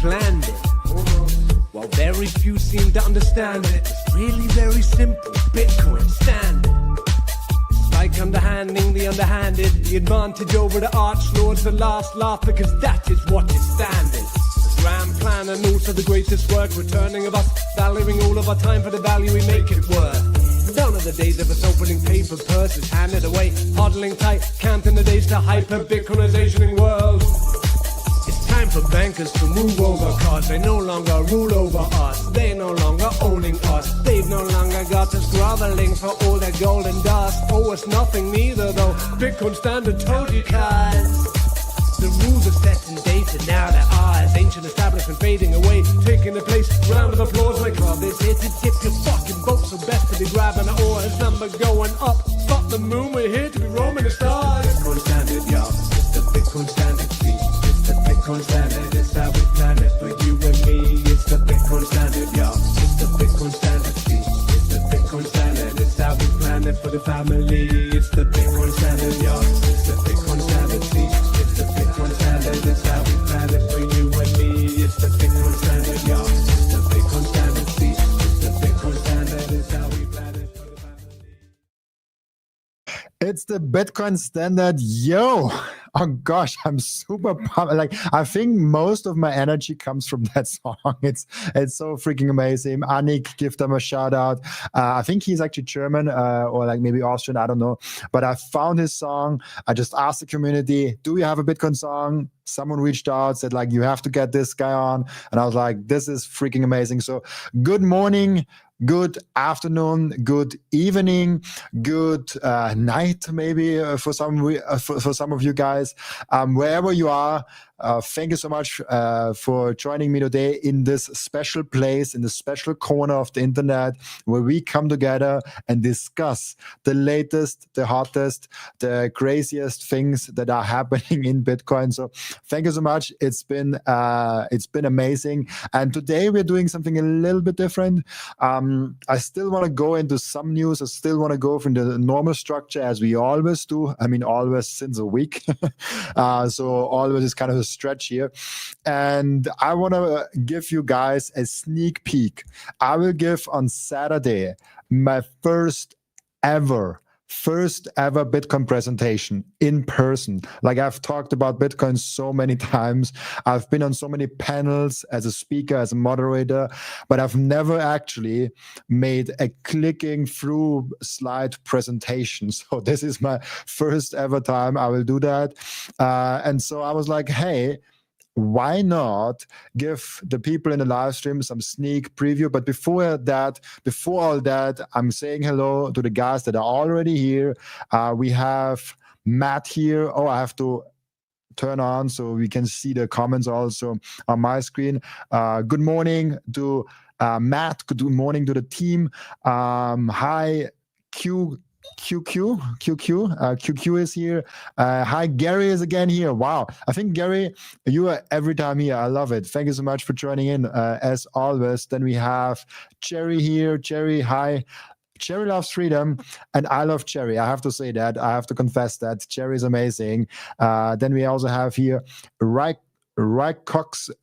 planned it. While very few seem to understand it, it's really very simple. Bitcoin standard. It's like underhanding the underhanded, the advantage over the arch lords, the last laugh, because that is what is standard. The grand plan and also the greatest work, returning of us, valuing all of our time for the value we make it worth. None of the days of us opening paper purses, handed away, huddling tight, counting the days to hyper-Bitcoinization world. It's time for bankers to move over, cause they no longer rule over us. They no longer owning us. They've no longer got us groveling for all their golden dust. Owe us nothing neither though. Bitcoin standard told you cuz. The rules are set in data, now they're ours. Ancient establishment fading away, taking the place. Round of applause, my club is here to tip your fucking boat. So best to be grabbing the oars, number going up. Fuck the moon, we're here to be roaming the stars. Bitcoin standard, y'all. It's the Bitcoin standard fee. It's the Bitcoin standard, it's how we plan it for you and me. It's the Bitcoin standard, y'all. It's the Bitcoin standard fee. It's the Bitcoin standard, it's how we plan it for the family. It's the Bitcoin standard, y'all. It's the Bitcoin standard fee. It's the Bitcoin standard, it's how we plan it for you and me. It's the Bitcoin standard, y'all. It's the Bitcoin standard fee. It's the Bitcoin standard, it's how we plan it for the family. It's the Bitcoin standard. Yo, oh gosh, I'm super pumped. Like, I think most of my energy comes from that song. It's so freaking amazing. Anik, give them a shout out. I think he's actually German or like maybe Austrian, I don't know. But I found his song. I just asked the community, do you have a Bitcoin song? Someone reached out, said like, you have to get this guy on. And I was like, this is freaking amazing. So good morning, good afternoon, good evening, good night maybe for some of you guys. Wherever you are, thank you so much for joining me today in this special place, in this special corner of the internet where we come together and discuss the latest, the hottest, the craziest things that are happening in Bitcoin. So thank you so much. It's been amazing. And today we're doing something a little bit different. I still want to go into some news. I still want to go from the normal structure as we always do. I mean, always since a week. So always is kind of a stretch here. And I want to give you guys a sneak peek. I will give on Saturday my first ever Bitcoin presentation in person. Like, I've talked about Bitcoin so many times. I've been on so many panels as a speaker, as a moderator, but I've never actually made a clicking through slide presentation. So this is my first ever time I will do that. And so I was like, hey, why not give the people in the live stream some sneak preview? But before all that, I'm saying hello to the guys that are already here. We have Matt here. Oh, I have to turn on so we can see the comments also on my screen. Good morning to Matt. Good morning to the team. Hi, QQ is here. Hi, Gary is again here. Wow. I think, Gary, you are every time here. I love it. Thank you so much for joining in, as always. Then we have Cherry here. Cherry, hi. Cherry loves freedom, and I love Cherry. I have to say that. I have to confess that. Cherry is amazing. Then we also have here Coxon.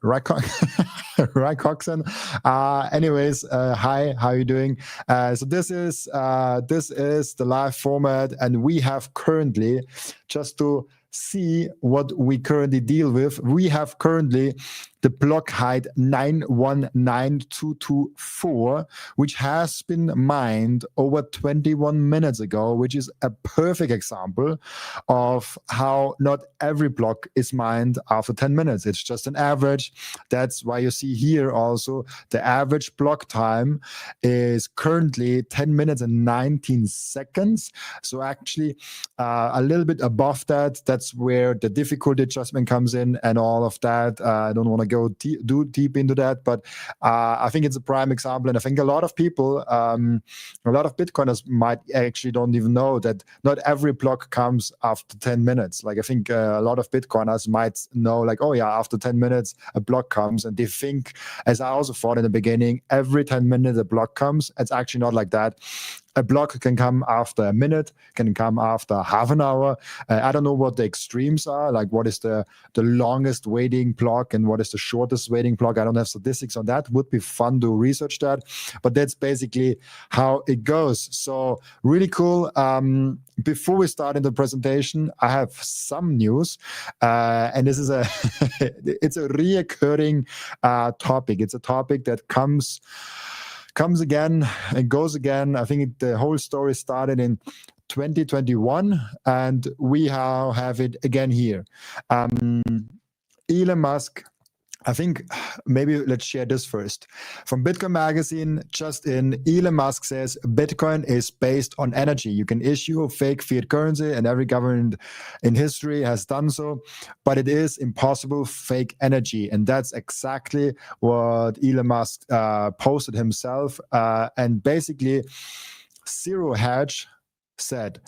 Anyways, hi, how are you doing? So this is the live format, and we have currently, just to see what we currently deal with, we have currently the block height 919224, which has been mined over 21 minutes ago, which is a perfect example of how not every block is mined after 10 minutes. It's just an average. That's why you see here also the average block time is currently 10 minutes and 19 seconds. So actually a little bit above that. That's where the difficulty adjustment comes in and all of that. I don't want to go too deep into that, but I think it's a prime example. And I think a lot of people, a lot of Bitcoiners might actually don't even know that not every block comes after 10 minutes. Like, I think a lot of Bitcoiners might know, like, oh yeah, after 10 minutes, a block comes. And they think, as I also thought in the beginning, every 10 minutes a block comes. It's actually not like that. a block can come after a minute, can come after half an hour. I don't know what the extremes are, like what is the longest waiting block and what is the shortest waiting block. I don't have statistics on that. Would be fun to research that, but that's basically how it goes. So really cool. Before we start in the presentation, I have some news, and this is it's a reoccurring topic. It's a topic that comes again and goes again. I think the whole story started in 2021, and we now have it again here. Elon Musk, I think maybe let's share this first. From Bitcoin Magazine, just in, Elon Musk says Bitcoin is based on energy. You can issue a fake fiat currency, and every government in history has done so, but it is impossible fake energy. And that's exactly what Elon Musk posted himself. And basically, Zero Hedge said,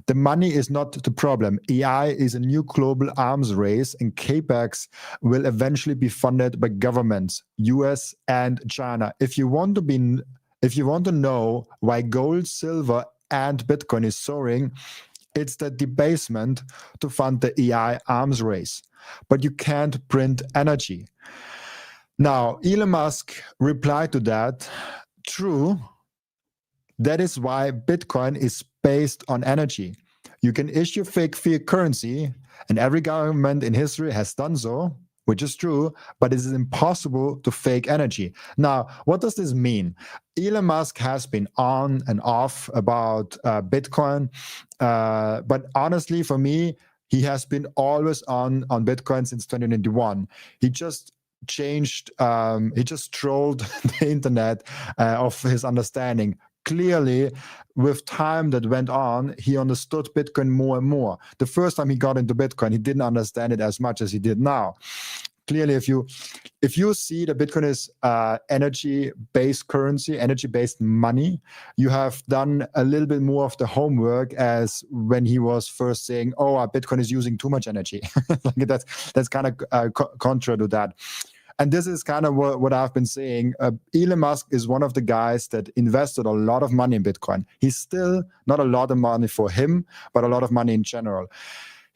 the money is not the problem. AI is a new global arms race, and CapEx will eventually be funded by governments, US and China. If you want to know why gold, silver, and Bitcoin is soaring, it's the debasement to fund the AI arms race. But you can't print energy. Now, Elon Musk replied to that, true. That is why Bitcoin is based on energy. You can issue fake fiat currency, and every government in history has done so, which is true, but it is impossible to fake energy. Now, what does this mean? Elon Musk has been on and off about Bitcoin, but honestly, for me, he has been always on Bitcoin since 2021. He just changed, he just trolled the internet of his understanding. Clearly, with time that went on, he understood Bitcoin more and more. The first time he got into Bitcoin, he didn't understand it as much as he did now. Clearly, if you see that Bitcoin is energy-based currency, energy-based money, you have done a little bit more of the homework as when he was first saying, "Oh, Bitcoin is using too much energy." Like that's kind of contra to that. And this is kind of what I've been saying. Elon Musk is one of the guys that invested a lot of money in Bitcoin. He's still not a lot of money for him, but a lot of money in general.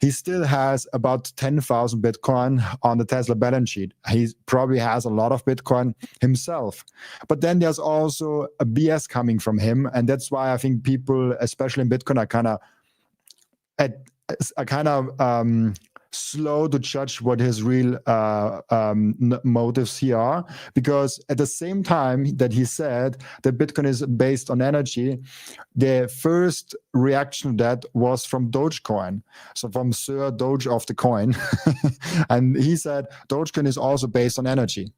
He still has about 10,000 Bitcoin on the Tesla balance sheet. He probably has a lot of Bitcoin himself. But then there's also a BS coming from him. And that's why I think people, especially in Bitcoin, are kind of slow to judge what his real motives here are, because at the same time that he said that Bitcoin is based on energy, the first reaction to that was from Dogecoin, so from Sir Doge of the coin. And he said Dogecoin is also based on energy,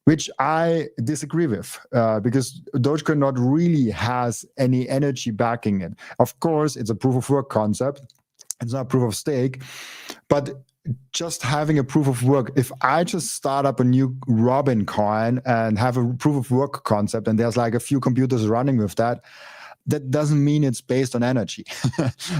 which I disagree with, because Dogecoin not really has any energy backing it. Of course, it's a proof of work concept. It's not proof of stake, but just having a proof of work, if I just start up a new Robin coin and have a proof of work concept and there's like a few computers running with that, that doesn't mean it's based on energy.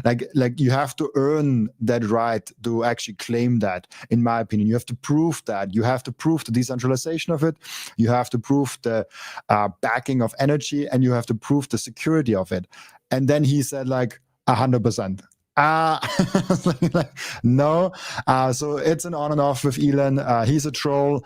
like you have to earn that right to actually claim that, in my opinion. You have to prove that. You have to prove the decentralization of it. You have to prove the backing of energy, and you have to prove the security of it. And then he said like 100%. No. So it's an on and off with Elon. He's a troll.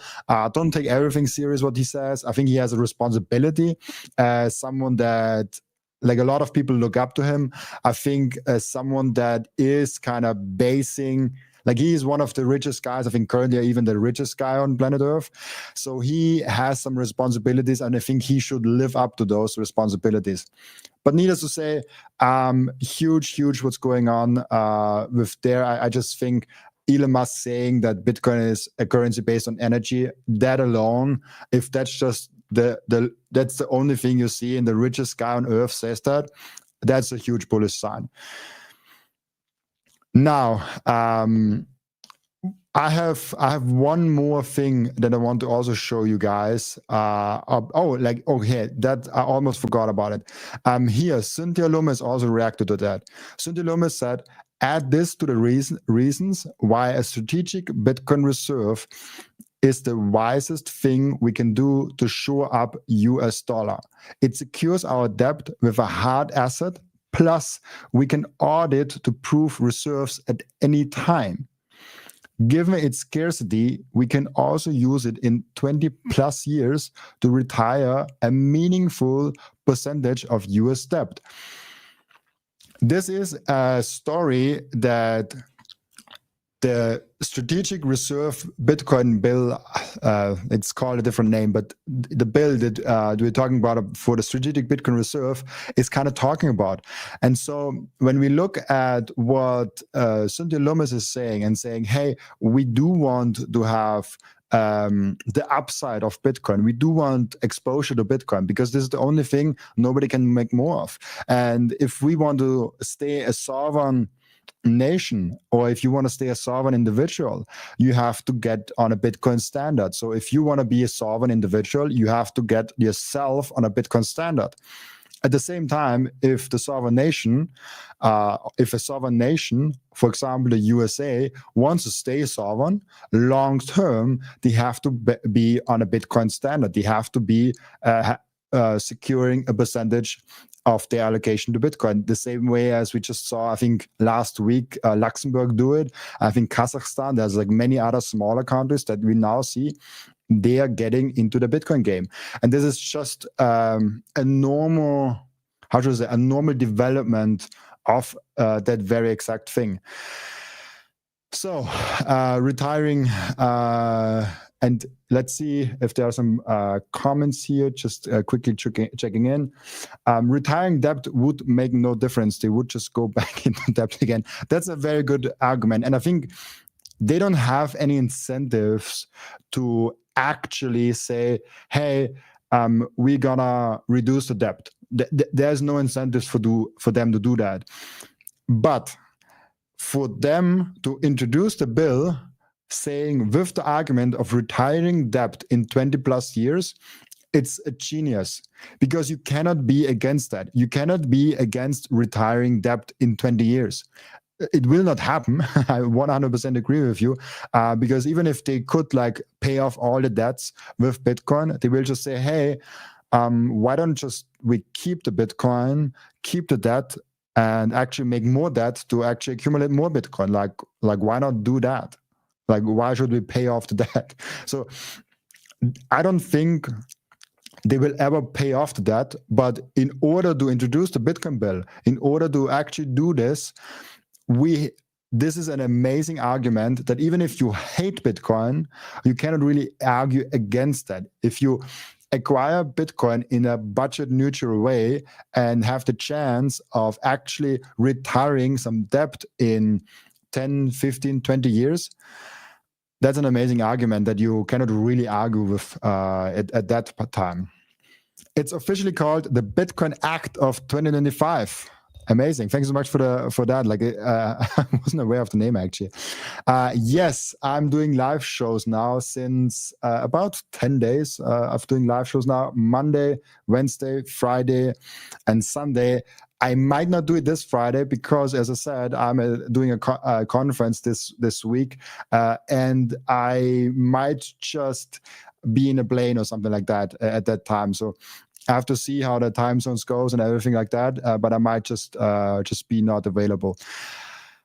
Don't take everything serious what he says. I think he has a responsibility as someone that, like, a lot of people look up to him. I think as someone that is kind of basing, like, he is one of the richest guys. I think currently even the richest guy on planet Earth. So he has some responsibilities, and I think he should live up to those responsibilities. But needless to say, huge what's going on with there. I just think Elon Musk saying that Bitcoin is a currency based on energy, that alone, if that's just that's the only thing you see and the richest guy on earth says that, that's a huge bullish sign. Now, I have one more thing that I want to also show you guys. That I almost forgot about it. Here, Cynthia Loomis also reacted to that. Cynthia Loomis said, add this to the reasons why a strategic Bitcoin reserve is the wisest thing we can do to shore up US dollar. It secures our debt with a hard asset, plus we can audit to prove reserves at any time. Given its scarcity, we can also use it in 20 plus years to retire a meaningful percentage of US debt. This is a story that the strategic reserve Bitcoin bill, it's called a different name, but the bill that we're talking about for the strategic Bitcoin reserve is kind of talking about. And so when we look at what Cynthia Lummis is saying and saying, hey, we do want to have the upside of Bitcoin. We do want exposure to Bitcoin because this is the only thing nobody can make more of. And if we want to stay a sovereign nation, or if you want to stay a sovereign individual, you have to get on a Bitcoin standard. So if you want to be a sovereign individual, you have to get yourself on a Bitcoin standard. At the same time, if a sovereign nation, for example, the USA, wants to stay sovereign long term, they have to be on a Bitcoin standard. They have to be securing a percentage of their allocation to Bitcoin, the same way as we just saw, I think, last week, Luxembourg do it. I think Kazakhstan, there's like many other smaller countries that we now see, they are getting into the Bitcoin game. And this is just a normal, how should I say, a normal development of that very exact thing. So retiring, and let's see if there are some comments here, just quickly checking in. Retiring debt would make no difference. They would just go back into debt again. That's a very good argument. And I think they don't have any incentives to actually say, hey, we're gonna reduce the debt. There's no incentives for them to do that. But for them to introduce the bill saying with the argument of retiring debt in 20 plus years, it's a genius, because you cannot be against that. You cannot be against retiring debt in 20 years. It will not happen. I 100% agree with you, because even if they could like pay off all the debts with Bitcoin, they will just say, hey, why don't just we keep the Bitcoin, keep the debt, and actually make more debt to actually accumulate more Bitcoin? Like why not do that? Like, why should we pay off the debt? So I don't think they will ever pay off the debt. But in order to introduce the Bitcoin bill, in order to actually do this, this is an amazing argument that even if you hate Bitcoin, you cannot really argue against that. If you acquire Bitcoin in a budget neutral way and have the chance of actually retiring some debt in 10, 15, 20 years, that's an amazing argument that you cannot really argue with at that time. It's officially called the Bitcoin Act of 2025. Amazing. Thanks so much for that. Like, I wasn't aware of the name actually. Yes, I'm doing live shows now since about 10 days of doing live shows now. Monday, Wednesday, Friday, and Sunday. I might not do it this Friday because, as I said, I'm doing a conference this week, and I might just be in a plane or something like that at that time. So I have to see how the time zones goes and everything like that. But I might just be not available.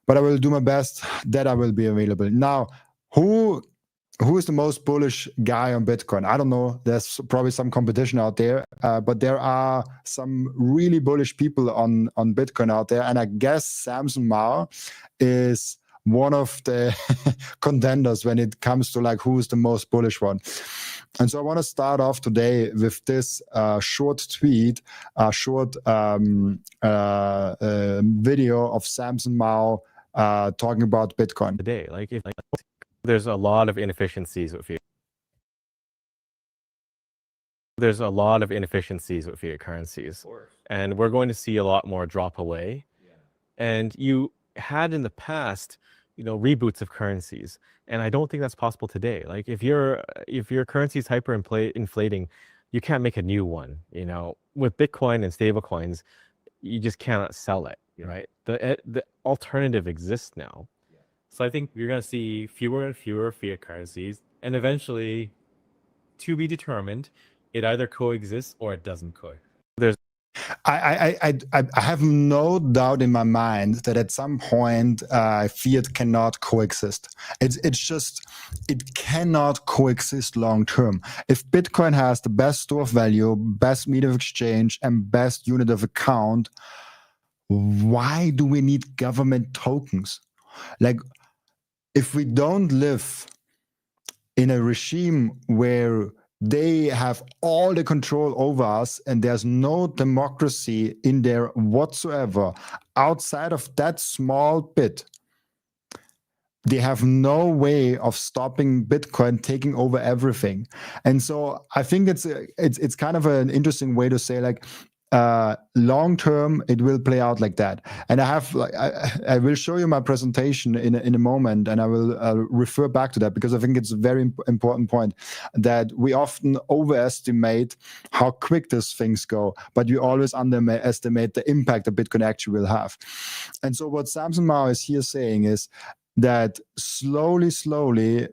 But I will do my best that I will be available. Now, who is the most bullish guy on Bitcoin? I don't know. There's probably some competition out there, but there are some really bullish people on Bitcoin out there. And I guess Samson Mow is one of the contenders when it comes to like who is the most bullish one. And so I want to start off today with this short tweet, short video of Samson Mow talking about Bitcoin today. There's a lot of inefficiencies with fiat. There's a lot of inefficiencies with fiat currencies, and we're going to see a lot more drop away. Yeah. And you had in the past, reboots of currencies, and I don't think that's possible today. Like if your currency is inflating, you can't make a new one. With Bitcoin and stable coins, you just cannot sell it. Right? The alternative exists now. So I think you're going to see fewer and fewer fiat currencies, and eventually, to be determined, it either coexists or it doesn't coexist. There's I have no doubt in my mind that at some point fiat cannot coexist. It's just, it cannot coexist long term. If Bitcoin has the best store of value, best medium of exchange, and best unit of account, why do we need government tokens? Like, if we don't live in a regime where they have all the control over us and there's no democracy in there whatsoever, outside of that small bit, they have no way of stopping Bitcoin taking over everything. And so I think it's kind of an interesting way to say, like, long term it will play out like that. And I will show you my presentation in a moment, and I will refer back to that, because I think it's a very important point that we often overestimate how quick these things go, but we always underestimate the impact that Bitcoin actually will have. And so what Samson Mao is here saying is that slowly,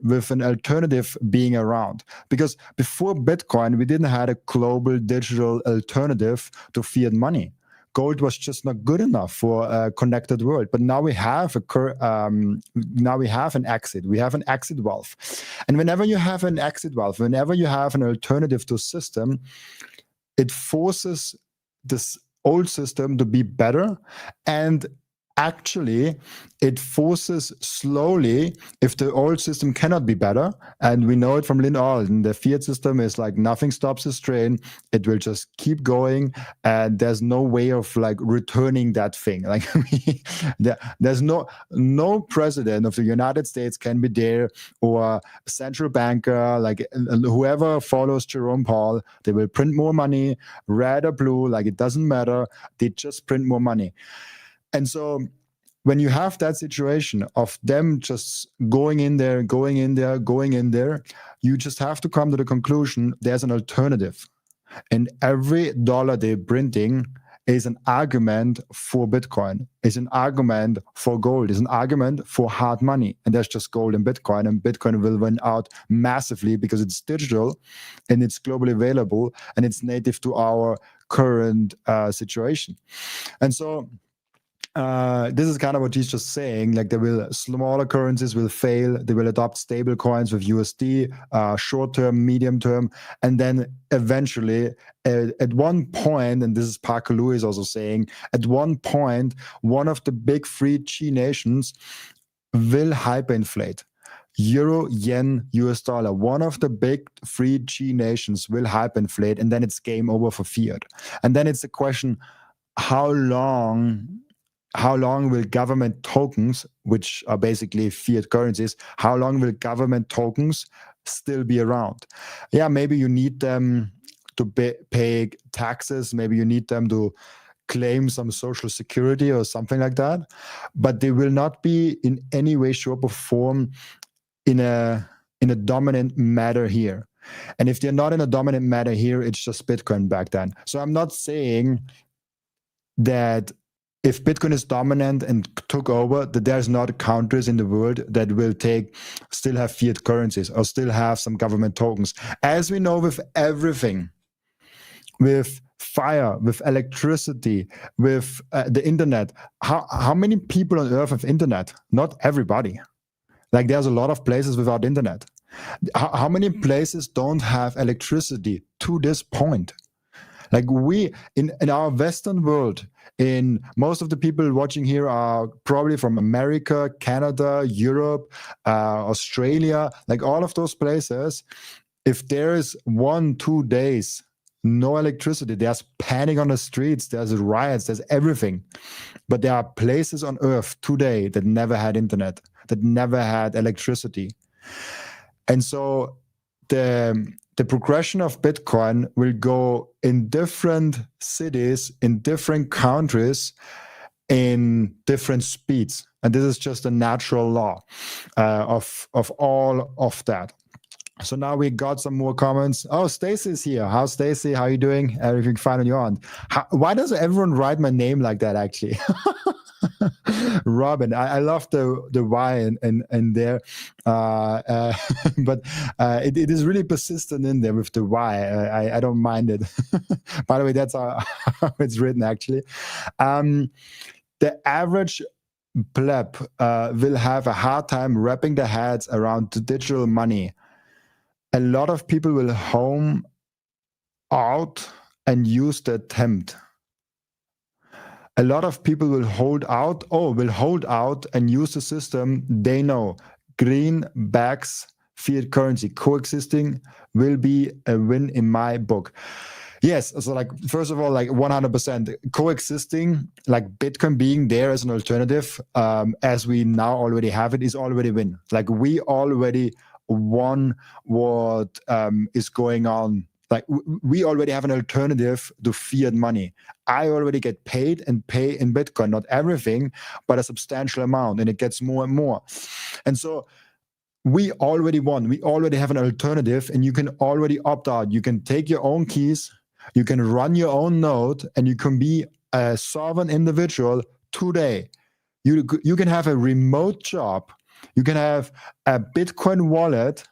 with an alternative being around, because before Bitcoin, we didn't have a global digital alternative to fiat money. Gold was just not good enough for a connected world. But now we have an exit. We have an exit valve, and whenever you have an exit valve, whenever you have an alternative to a system, it forces this old system to be better, and actually it forces slowly, if the old system cannot be better, and we know it from Lynn Alden, the fiat system is like nothing stops this train, it will just keep going, and there's no way of like returning that thing. Like there's no president of the United States can be there, or a central banker, like whoever follows Jerome Powell, they will print more money, red or blue, like it doesn't matter, they just print more money. And so when you have that situation of them just going in there, you just have to come to the conclusion there's an alternative. And every dollar they're printing is an argument for Bitcoin, is an argument for gold, is an argument for hard money. And there's just gold and Bitcoin will win out massively because it's digital and it's globally available and it's native to our current situation. And so this is kind of what he's just saying, like smaller currencies will fail, they will adopt stable coins with USD, short-term, medium-term, and then eventually at one point, and this is Parker Lewis also saying, at one point, one of the big three G nations will hyperinflate. Euro, yen, US dollar, one of the big three G nations will hyperinflate, and then it's game over for fiat. And then it's the question, how long will government tokens, which are basically fiat currencies, how long will government tokens still be around? Yeah, maybe you need them to pay taxes, maybe you need them to claim some social security or something like that, but they will not be in any way, shape, or form in a dominant matter here. And if they're not in a dominant matter here, it's just Bitcoin back then. So I'm not saying that if Bitcoin is dominant and took over, that there's not countries in the world that will still have fiat currencies or still have some government tokens. As we know with everything, with fire, with electricity, with the internet, how many people on earth have internet? Not everybody. Like there's a lot of places without internet. How many places don't have electricity to this point? Like we, in our Western world, in most of the people watching here are probably from America, Canada, Europe, Australia, like all of those places. If there is 1-2 days, no electricity, there's panic on the streets, there's riots, there's everything. But there are places on earth today that never had internet, that never had electricity. And so the progression of Bitcoin will go in different cities, in different countries, in different speeds. And this is just a natural law of all of that. So now we got some more comments. Oh, Stacy's here. How's Stacy? How are you doing? Everything fine on your end? Why does everyone write my name like that, actually? Robin, I love the why and there, but it is really persistent in there with the why. I don't mind it. By the way, that's how it's written actually. The average pleb will have a hard time wrapping their heads around the digital money. A lot of people will home out and use the attempt. A lot of people will hold out and use the system they know. Green backs fiat currency. Coexisting will be a win in my book. Yes, so like first of all, like 100% coexisting, like Bitcoin being there as an alternative, as we now already have it, is already a win. Like we already won what is going on. Like we already have an alternative to fiat money. I already get paid and pay in Bitcoin, not everything, but a substantial amount, and it gets more and more. And so we already won. We already have an alternative, and you can already opt out. You can take your own keys, you can run your own node, and you can be a sovereign individual today. You can have a remote job, you can have a Bitcoin wallet,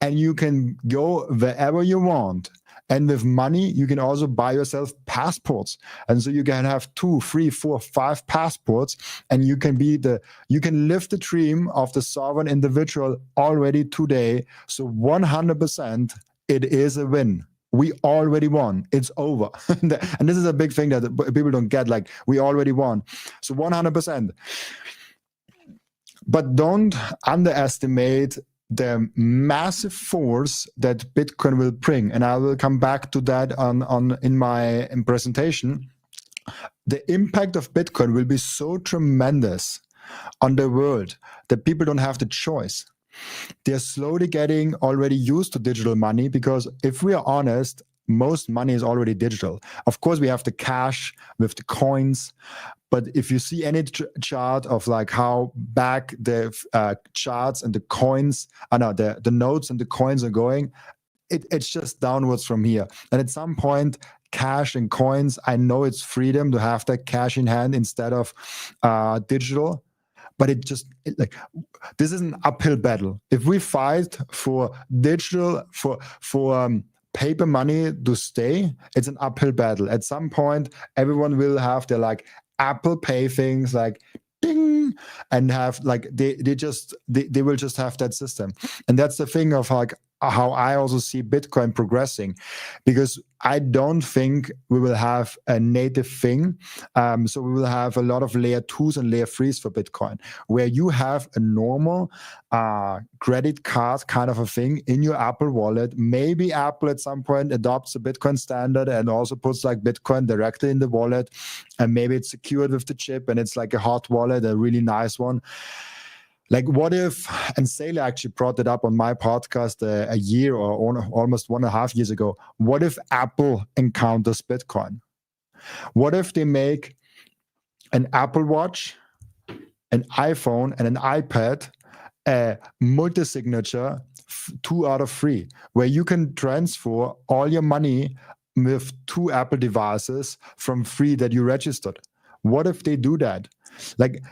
and you can go wherever you want. And with money, you can also buy yourself passports. And so you can have 2, 3, 4, 5 passports, and you can live the dream of the sovereign individual already today. So 100%, it is a win. We already won. It's over. And this is a big thing that people don't get. Like, we already won. So 100%. But don't underestimate the massive force that Bitcoin will bring. And I will come back to that in my presentation. The impact of Bitcoin will be so tremendous on the world that people don't have the choice. They're slowly getting already used to digital money, because if we are honest, most money is already digital. Of course, we have the cash with the coins, but if you see any chart of like how back the charts and the coins, the notes and the coins are going, it's just downwards from here. And at some point, cash and coins, I know it's freedom to have that cash in hand instead of digital. But this is an uphill battle. If we fight for digital, for paper money to stay, it's an uphill battle. At some point, everyone will have their like Apple Pay things, like ding, and have like they will just have that system. And that's the thing of like how I also see Bitcoin progressing, because I don't think we will have a native thing. So we will have a lot of layer 2s and layer 3s for Bitcoin, where you have a normal credit card kind of a thing in your Apple wallet. Maybe Apple at some point adopts a Bitcoin standard and also puts like Bitcoin directly in the wallet, and maybe it's secured with the chip and it's like a hot wallet, a really nice one. Like what if, and Seyler actually brought it up on my podcast a year or almost 1.5 years ago, what if Apple encounters Bitcoin? What if they make an Apple Watch, an iPhone, and an iPad a multi-signature 2 out of 3, where you can transfer all your money with 2 Apple devices from 3 that you registered? What if they do that? Like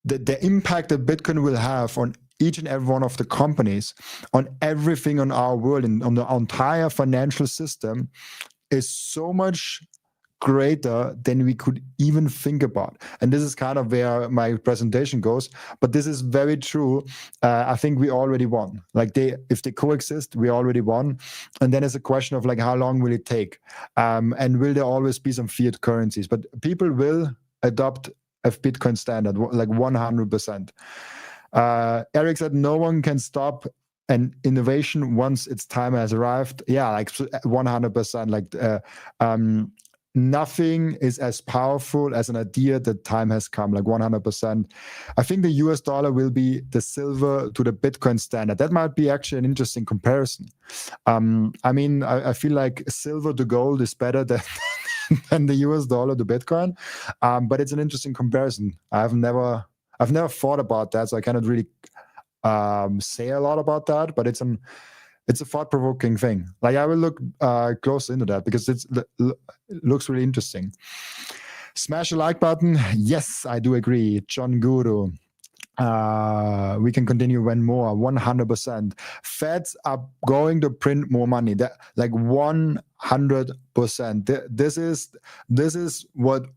the impact that Bitcoin will have on each and every one of the companies, on everything on our world and on the entire financial system is so much greater than we could even think about. And this is kind of where my presentation goes, but this is very true. I think we already won. Like if they coexist, we already won. And then it's a question of like, how long will it take? And will there always be some fiat currencies? But people will adopt a Bitcoin standard, like 100%. Eric said no one can stop an innovation once its time has arrived. Yeah, like 100%. Like nothing is as powerful as an idea that time has come, like 100%. I think the US dollar will be the silver to the Bitcoin standard. That might be actually an interesting comparison. I mean, I feel like silver to gold is better than the US dollar to Bitcoin. But it's an interesting comparison. I've never thought about that, so I cannot really say a lot about that, but it's a thought-provoking thing. Like I will look closer into that because it looks really interesting. Smash the like button. Yes, I do agree. John Guru. We can continue when more. 100%. Feds are going to print more money. That like 100%. This is what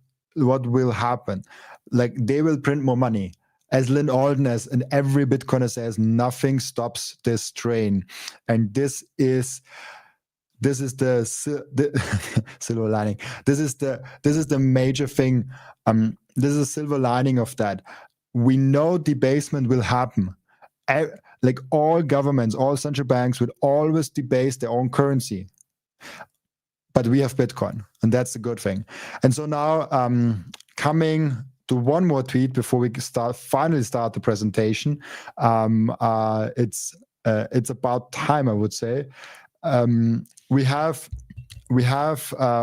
will happen. Like they will print more money. As Lynn Alden and every Bitcoiner says, nothing stops this train, and this is the silver lining. This is the major thing. This is a silver lining of that. We know debasement will happen. Like all governments, all central banks would always debase their own currency. But we have Bitcoin, and that's a good thing. And so now, coming to one more tweet before we finally start the presentation. It's about time, I would say. We have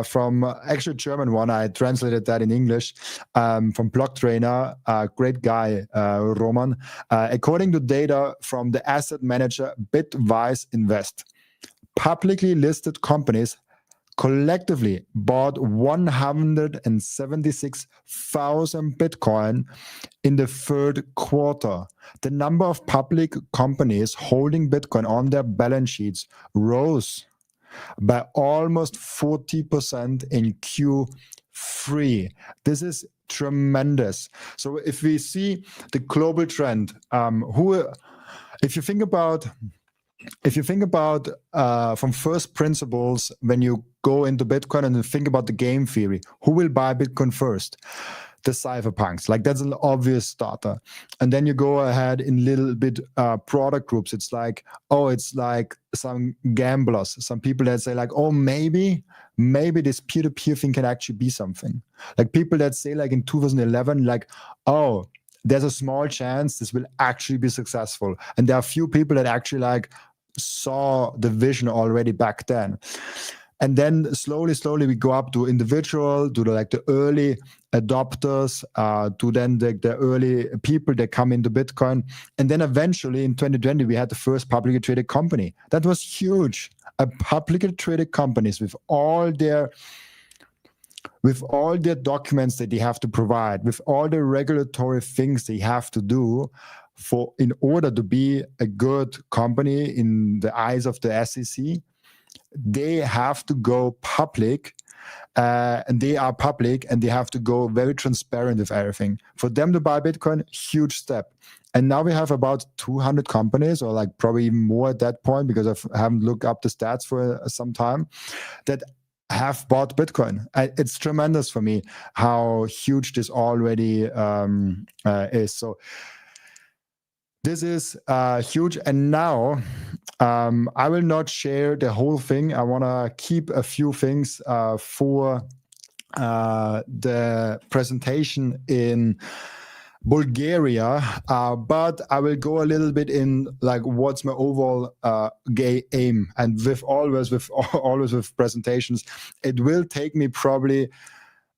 from actually German one. I translated that in English from Block Trainer. Great guy, Roman. According to data from the asset manager Bitwise Invest, publicly listed companies collectively bought 176,000 Bitcoin in the third quarter. The number of public companies holding Bitcoin on their balance sheets rose by almost 40% in Q3. This is tremendous. So if we see the global trend, if you think about from first principles, when you go into Bitcoin and you think about the game theory, who will buy Bitcoin first? The cypherpunks. Like that's an obvious starter. And then you go ahead in little bit product groups. It's like some gamblers, some people that say like, oh, maybe this peer-to-peer thing can actually be something. Like people that say like in 2011, like, oh, there's a small chance this will actually be successful. And there are a few people that actually like saw the vision already back then. And then slowly we go up to individual, to the early adopters, to then the early people that come into Bitcoin. And then eventually in 2020, we had the first publicly traded company. That was huge. A publicly traded companies with all their documents that they have to provide, with all the regulatory things they have to do in order to be a good company in the eyes of the SEC. They have to go public, and they are public, and they have to go very transparent with everything. For them to buy Bitcoin, huge step. And now we have about 200 companies, or like probably even more at that point, because I haven't looked up the stats for some time, that have bought Bitcoin. It's tremendous for me how huge this already is. So this is huge. And now I will not share the whole thing. I want to keep a few things for the presentation in Bulgaria, but I will go a little bit in like what's my overall aim. And always with presentations, it will take me probably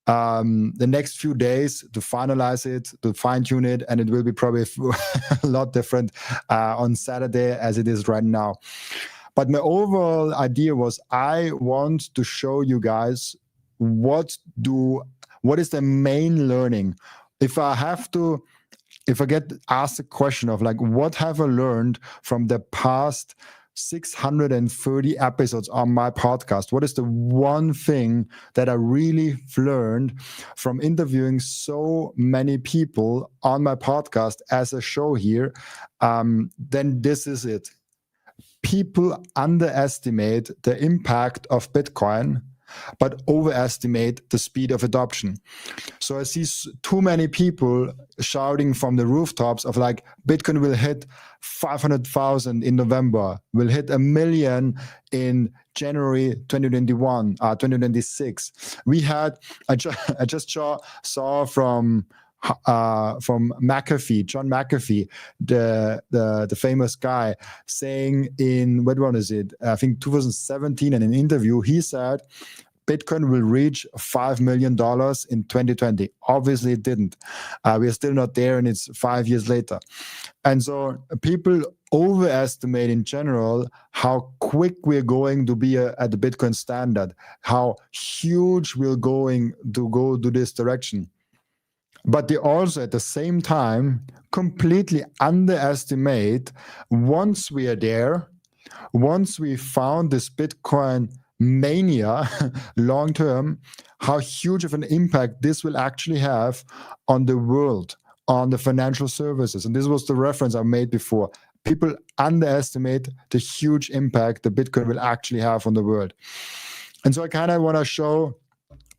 the next few days to finalize it, to fine-tune it, and it will be probably a lot different on Saturday as it is right now. But my overall idea was I want to show you guys what is the main learning. If I get asked a question of like, what have I learned from the past 630 episodes on my podcast? What is the one thing that I really learned from interviewing so many people on my podcast as a show here? Then this is it. People underestimate the impact of Bitcoin, but overestimate the speed of adoption. So I see too many people shouting from the rooftops of like, Bitcoin will hit 500,000 in November, will hit 1 million in January 2021, 2026. I just saw from McAfee, John McAfee, the famous guy, saying in, what one is it? I think 2017, in an interview, he said Bitcoin will reach $5 million in 2020. Obviously, it didn't. We are still not there, and it's 5 years later. And so people overestimate in general how quick we're going to be at the Bitcoin standard, how huge we're going to go to this direction. But they also, at the same time, completely underestimate once we are there, once we found this Bitcoin mania long term, how huge of an impact this will actually have on the world, on the financial services. And this was the reference I made before. People underestimate the huge impact the Bitcoin will actually have on the world. And so I kind of want to show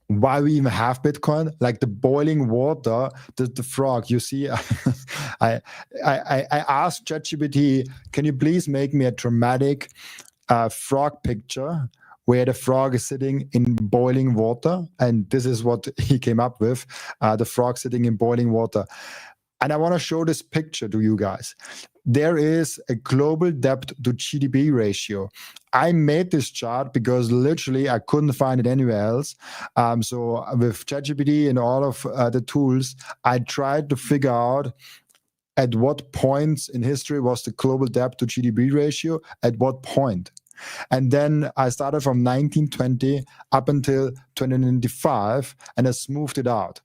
why we even have Bitcoin, like the boiling water, the frog. You see, I asked ChatGPT, can you please make me a dramatic frog picture where the frog is sitting in boiling water? And this is what he came up with, the frog sitting in boiling water. And I want to show this picture to you guys. There is a global debt to GDP ratio. I made this chart because literally I couldn't find it anywhere else. So with ChatGPT and all of the tools, I tried to figure out at what points in history was the global debt to GDP ratio, at what point. And then I started from 1920 up until 2025, and I smoothed it out.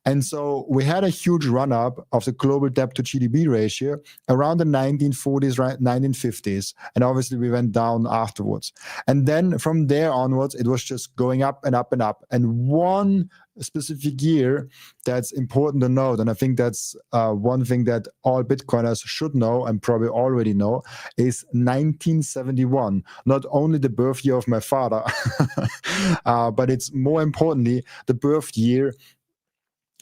And so we had a huge run-up of the global debt to GDP ratio around the 1940s, right, 1950s. And obviously we went down afterwards. And then from there onwards, it was just going up and up and up. And one specific year that's important to note, and I think that's one thing that all Bitcoiners should know and probably already know, is 1971. Not only the birth year of my father, but it's more importantly the birth year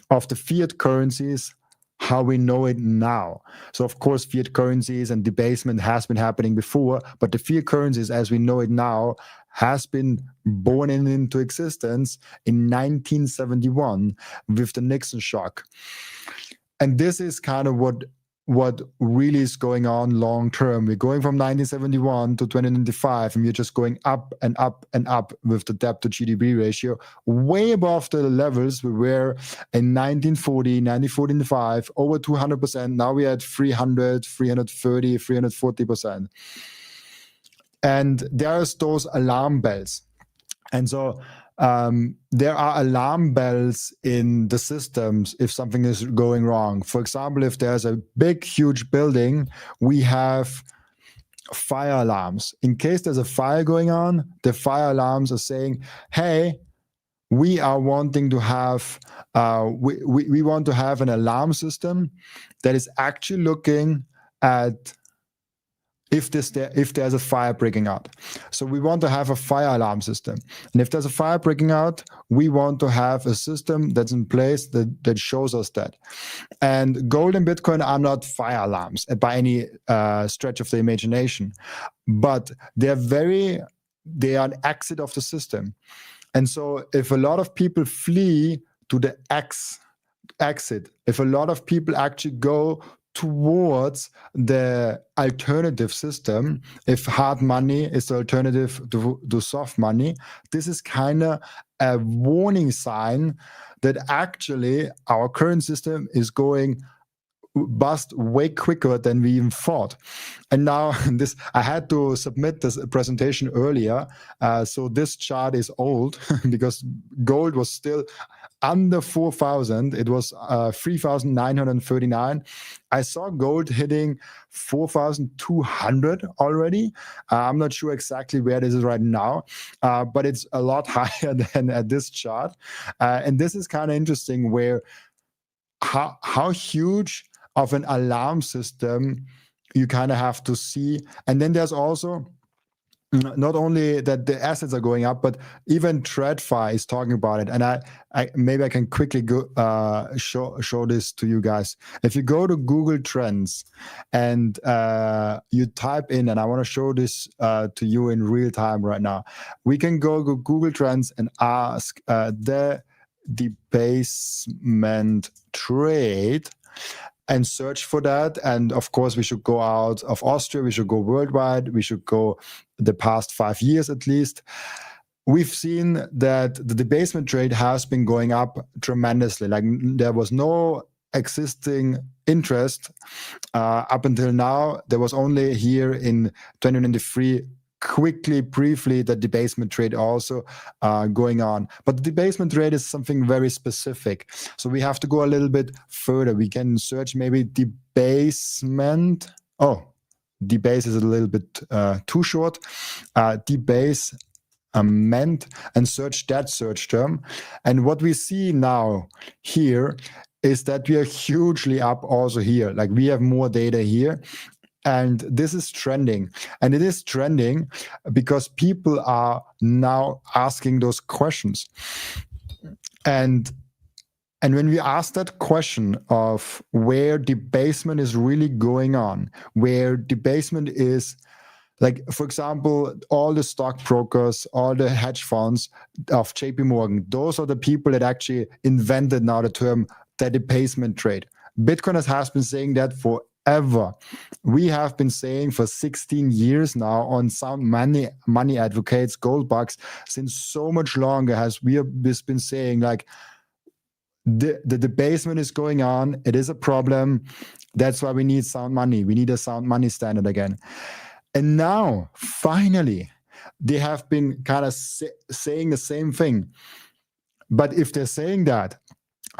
of the fiat currencies, how we know it now. So of course, fiat currencies and debasement has been happening before, but the fiat currencies as we know it now has been born into existence in 1971 with the Nixon shock. And this is kind of what really is going on long term. We're going from 1971 to 2025, and we're just going up and up and up with the debt to GDP ratio, way above the levels we were in 1940, 1945, over 200%. Now we're at 300, 330, 340%. And there's those alarm bells. And so there are alarm bells in the systems if something is going wrong. For example, if there's a big, huge building, we have fire alarms. In case there's a fire going on, the fire alarms are saying, hey, we are wanting to have, we want to have an alarm system that is actually looking at if there's a fire breaking out. So we want to have a fire alarm system. And if there's a fire breaking out, we want to have a system that's in place that shows us that. And gold and Bitcoin are not fire alarms by any stretch of the imagination, but they're an exit of the system. And so if a lot of people flee to the exit, if a lot of people actually go towards the alternative system, if hard money is the alternative to soft money, this is kind of a warning sign that actually our current system is going bust way quicker than we even thought. And now I had to submit this presentation earlier, so this chart is old because gold was still under 4,000. It was 3,939. I saw gold hitting 4,200 already. I'm not sure exactly where this is right now, but it's a lot higher than at this chart. And this is kind of interesting where how huge of an alarm system you kind of have to see. And then there's also not only that the assets are going up, but even TradFi is talking about it. And I maybe I can quickly go show this to you guys. If you go to Google Trends and you type in, and I want to show this to you in real time right now, we can go to Google Trends and ask the debasement trade and search for that. And of course, we should go out of Austria. We should go worldwide. We should go the past 5 years at least. we've seen that the debasement trade has been going up tremendously. Like there was no existing interest up until now. There was only here in 2023 quickly, briefly, the debasement trade also going on. But the debasement trade is something very specific. So we have to go a little bit further. We can search maybe debasement. Oh, debase is a little bit too short. Debasement, and search that search term. And what we see now here is that we are hugely up also here. Like we have more data here. And this is trending. And it is trending because people are now asking those questions. And when we ask that question of where debasement is really going on, where debasement is, like, for example, all the stockbrokers, all the hedge funds of JP Morgan, those are the people that actually invented now the term the debasement trade. Bitcoiners has been saying that forever. We have been saying for 16 years now on Sound Money Advocates, Goldbugs, since so much longer has we have been saying like the debasement is going on. It is a problem. That's why we need sound money. We need a sound money standard again. And now, finally, they have been kind of saying the same thing. But if they're saying that,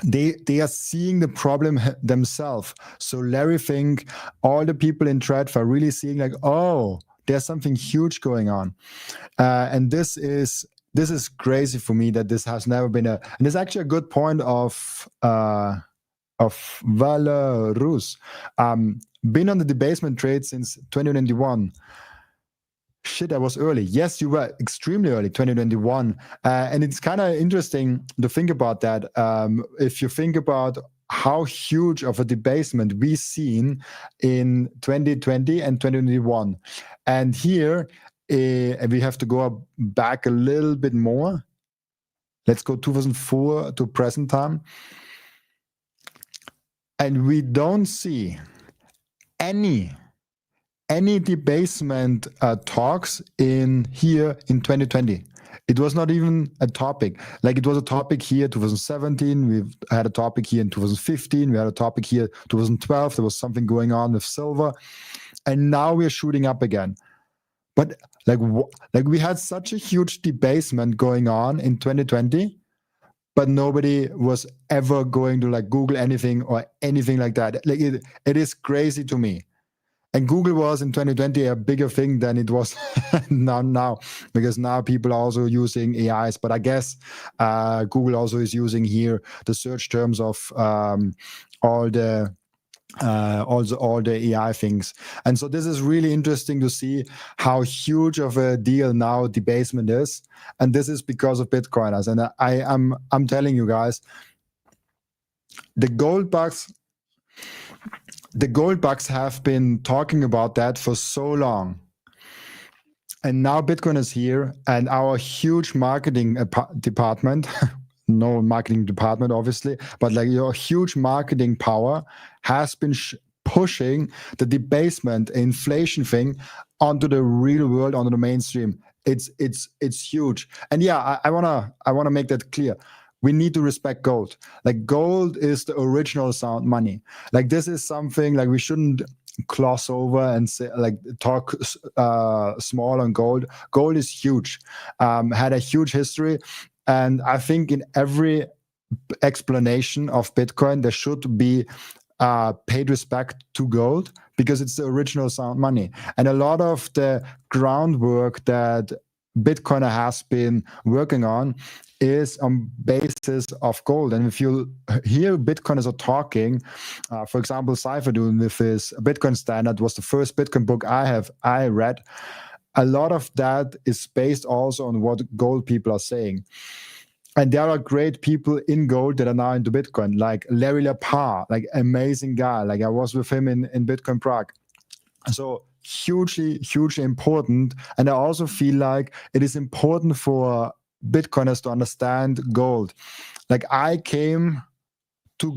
they are seeing the problem themselves. So Larry Fink, all the people in TradFi are really seeing like, oh, there's something huge going on. And this is crazy for me that this has never been and it's actually a good point of Valerus. Been on the debasement trade since 2021. Shit, I was early. Yes, you were extremely early, 2021. And it's kind of interesting to think about that. If you think about how huge of a debasement we've seen in 2020 and 2021. And here, we have to go back a little bit more. Let's go 2004 to present time. And we don't see any debasement talks in here in 2020. It was not even a topic. Like it was a topic here 2017. We've had a topic here in 2015. We had a topic here 2012. There was something going on with silver, and now we're shooting up again. But like we had such a huge debasement going on in 2020, but nobody was ever going to like Google anything or anything like that. Like it is crazy to me. And Google was in 2020 a bigger thing than it was now, because now people are also using AIs. But I guess Google also is using here the search terms of all the AI things. And so this is really interesting to see how huge of a deal now debasement is. And this is because of Bitcoiners. And I'm telling you guys, the Goldbugs have been talking about that for so long. And now Bitcoin is here, and our huge marketing department, no marketing department, obviously, but like your huge marketing power has been pushing the debasement inflation thing onto the real world, onto the mainstream. It's huge. And yeah, I wanna make that clear. We need to respect gold. Like gold is the original sound money. Like this is something like we shouldn't gloss over and say, like talk small on gold. Gold is huge, had a huge history. And I think in every explanation of Bitcoin, there should be paid respect to gold because it's the original sound money. And a lot of the groundwork that Bitcoiner has been working on is on basis of gold. And if you hear Bitcoiners are talking, for example, Cypher doing with his Bitcoin standard was the first Bitcoin book I read. A lot of that is based also on what gold people are saying. And there are great people in gold that are now into Bitcoin, like Larry Lepar, like amazing guy. Like I was with him in Bitcoin Prague. So hugely important. And I also feel like it is important for Bitcoiners to understand gold. Like I came to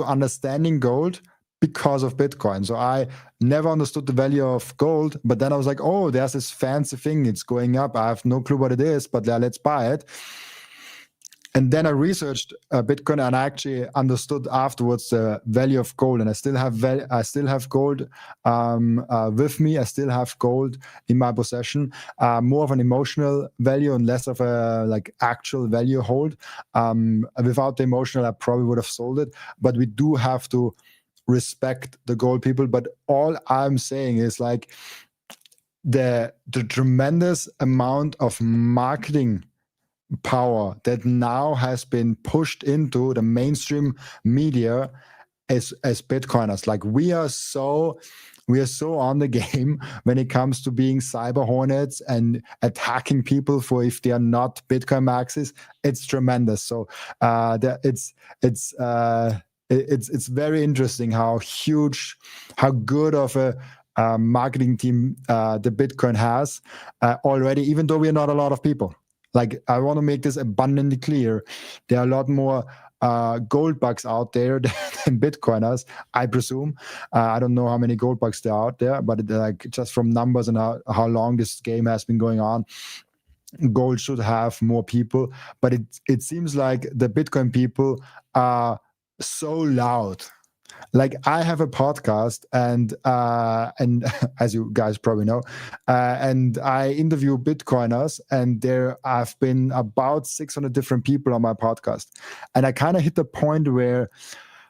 understanding gold because of Bitcoin. So I never understood the value of gold, but then I was like, oh, there's this fancy thing, it's going up. I have no clue what it is, but let's buy it. And then I researched Bitcoin, and I actually understood afterwards the value of gold. And I still have gold with me. I still have gold in my possession. More of an emotional value and less of a like actual value hold. Without the emotional, I probably would have sold it. But we do have to respect the gold people. But all I'm saying is like the tremendous amount of marketing power that now has been pushed into the mainstream media as Bitcoiners. Like we are so on the game when it comes to being cyber hornets and attacking people for if they are not Bitcoin maxis. It's tremendous. So it's very interesting how good of a marketing team the Bitcoin has already, even though we are not a lot of people. Like, I want to make this abundantly clear. There are a lot more gold bugs out there than Bitcoiners, I presume. I don't know how many gold bugs there are out there, but like just from numbers and how long this game has been going on, gold should have more people. But it seems like the Bitcoin people are so loud. Like I have a podcast, and as you guys probably know, and I interview Bitcoiners, and there have been about 600 different people on my podcast, and I kind of hit the point where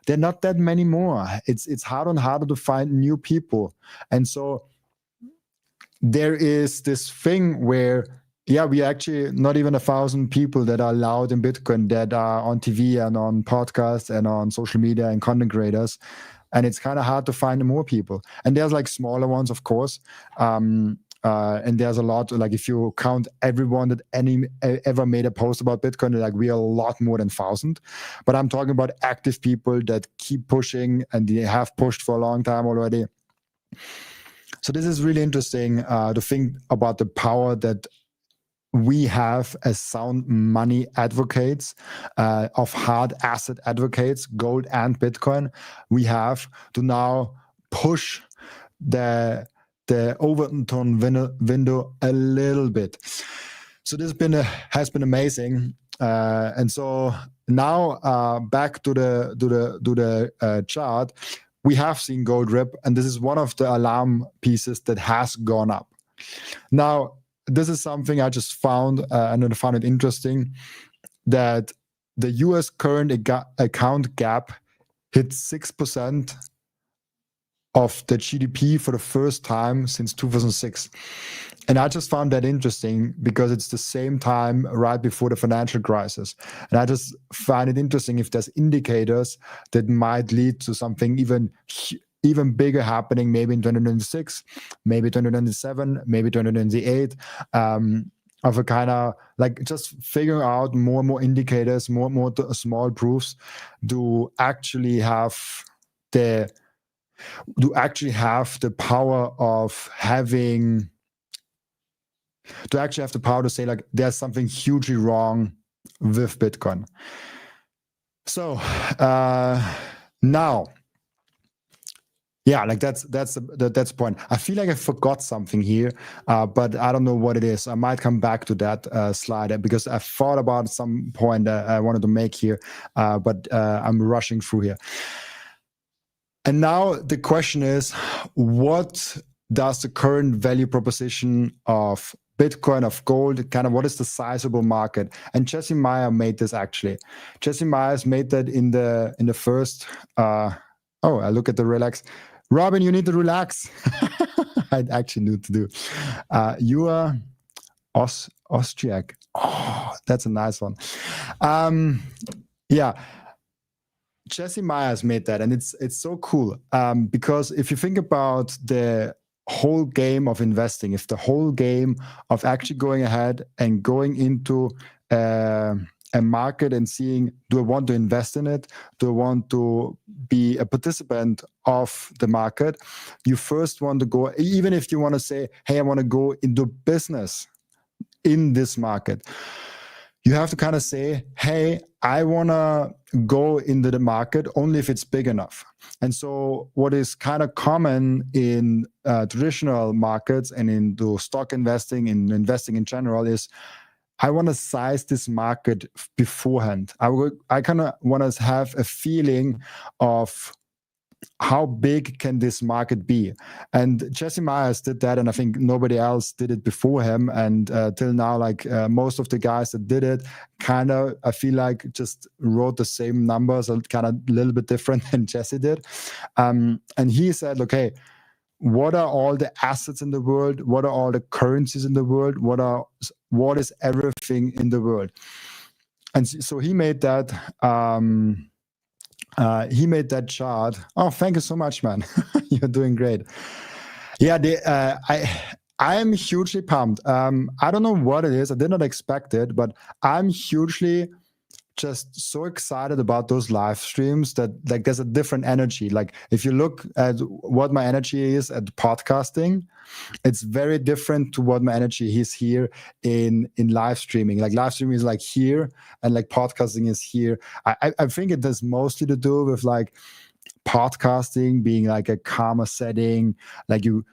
there are not that many more. It's harder and harder to find new people, and so there is this thing where, yeah, we actually not even 1,000 people that are allowed in Bitcoin that are on TV and on podcasts and on social media and content creators. And it's kind of hard to find more people. And there's like smaller ones, of course. And there's a lot, like if you count everyone that ever made a post about Bitcoin, like we are a lot more than 1,000. But I'm talking about active people that keep pushing, and they have pushed for a long time already. So this is really interesting to think about the power that we have as sound money advocates, of hard asset advocates, gold and Bitcoin. We have to now push the Overton window a little bit. So this has been amazing. And so now back to the chart, we have seen gold rip, and this is one of the alarm pieces that has gone up. Now, this is something I just found, and I found it interesting, that the US current account gap hit 6% of the GDP for the first time since 2006. And I just found that interesting because it's the same time right before the financial crisis. And I just find it interesting if there's indicators that might lead to something even bigger happening, maybe in 2026, maybe 2027, maybe 2028, of a kind of like just figuring out more and more indicators, more and more small proofs to actually have the power of having, to actually have the power to say like there's something hugely wrong with Bitcoin. So now, yeah, like that's the point. I feel like I forgot something here, but I don't know what it is. I might come back to that slide because I thought about some point I wanted to make here, but I'm rushing through here. And now the question is, what does the current value proposition of Bitcoin, of gold, kind of what is the sizable market? And Jesse Meyer made this actually. Jesse Meyer's made that in the first. I look at the relax. Robin, you need to relax. I actually need to do. You are Austriac. Oh, that's a nice one. Yeah. Jesse Meyer's made that, and it's so cool because if you think about the whole game of investing, if the whole game of actually going ahead and going into a market and seeing, do I want to invest in it? Do I want to be a participant of the market? You first want to go, even if you want to say, hey, I want to go into business in this market. you have to kind of say, hey, I want to go into the market only if it's big enough. And so what is kind of common in traditional markets and into stock investing, in investing in general, is I want to size this market beforehand. I kind of want to have a feeling of how big can this market be? And Jesse Myers did that, and I think nobody else did it before him. And till now, like most of the guys that did it, kind of, I feel like just wrote the same numbers, kind of a little bit different than Jesse did. And he said, okay, what are all the assets in the world? What are all the currencies in the world? What is everything in the world? And so he made that. He made that chart. Oh, thank you so much, man. You're doing great. Yeah, I am hugely pumped. I don't know what it is. I did not expect it, but I'm hugely just so excited about those live streams that like there's a different energy. Like if you look at what my energy is at podcasting, it's very different to what my energy is here in live streaming. Like live streaming is like here, and like podcasting is here. I think it has mostly to do with like podcasting being like a calmer setting. Like you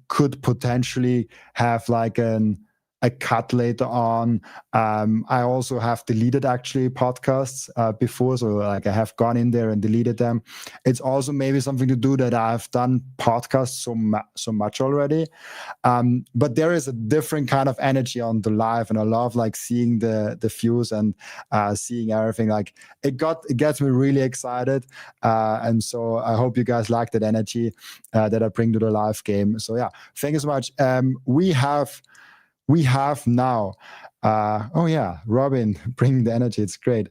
could potentially have like a cut later on. I also have deleted actually podcasts before, so like I have gone in there and deleted them. It's also maybe something to do that I've done podcasts so much already, but there is a different kind of energy on the live, and I love like seeing the views and seeing everything. Like it gets me really excited, and so I hope you guys like that energy that I bring to the live game. So yeah, thank you so much. We have now, oh yeah, Robin, bringing the energy. It's great.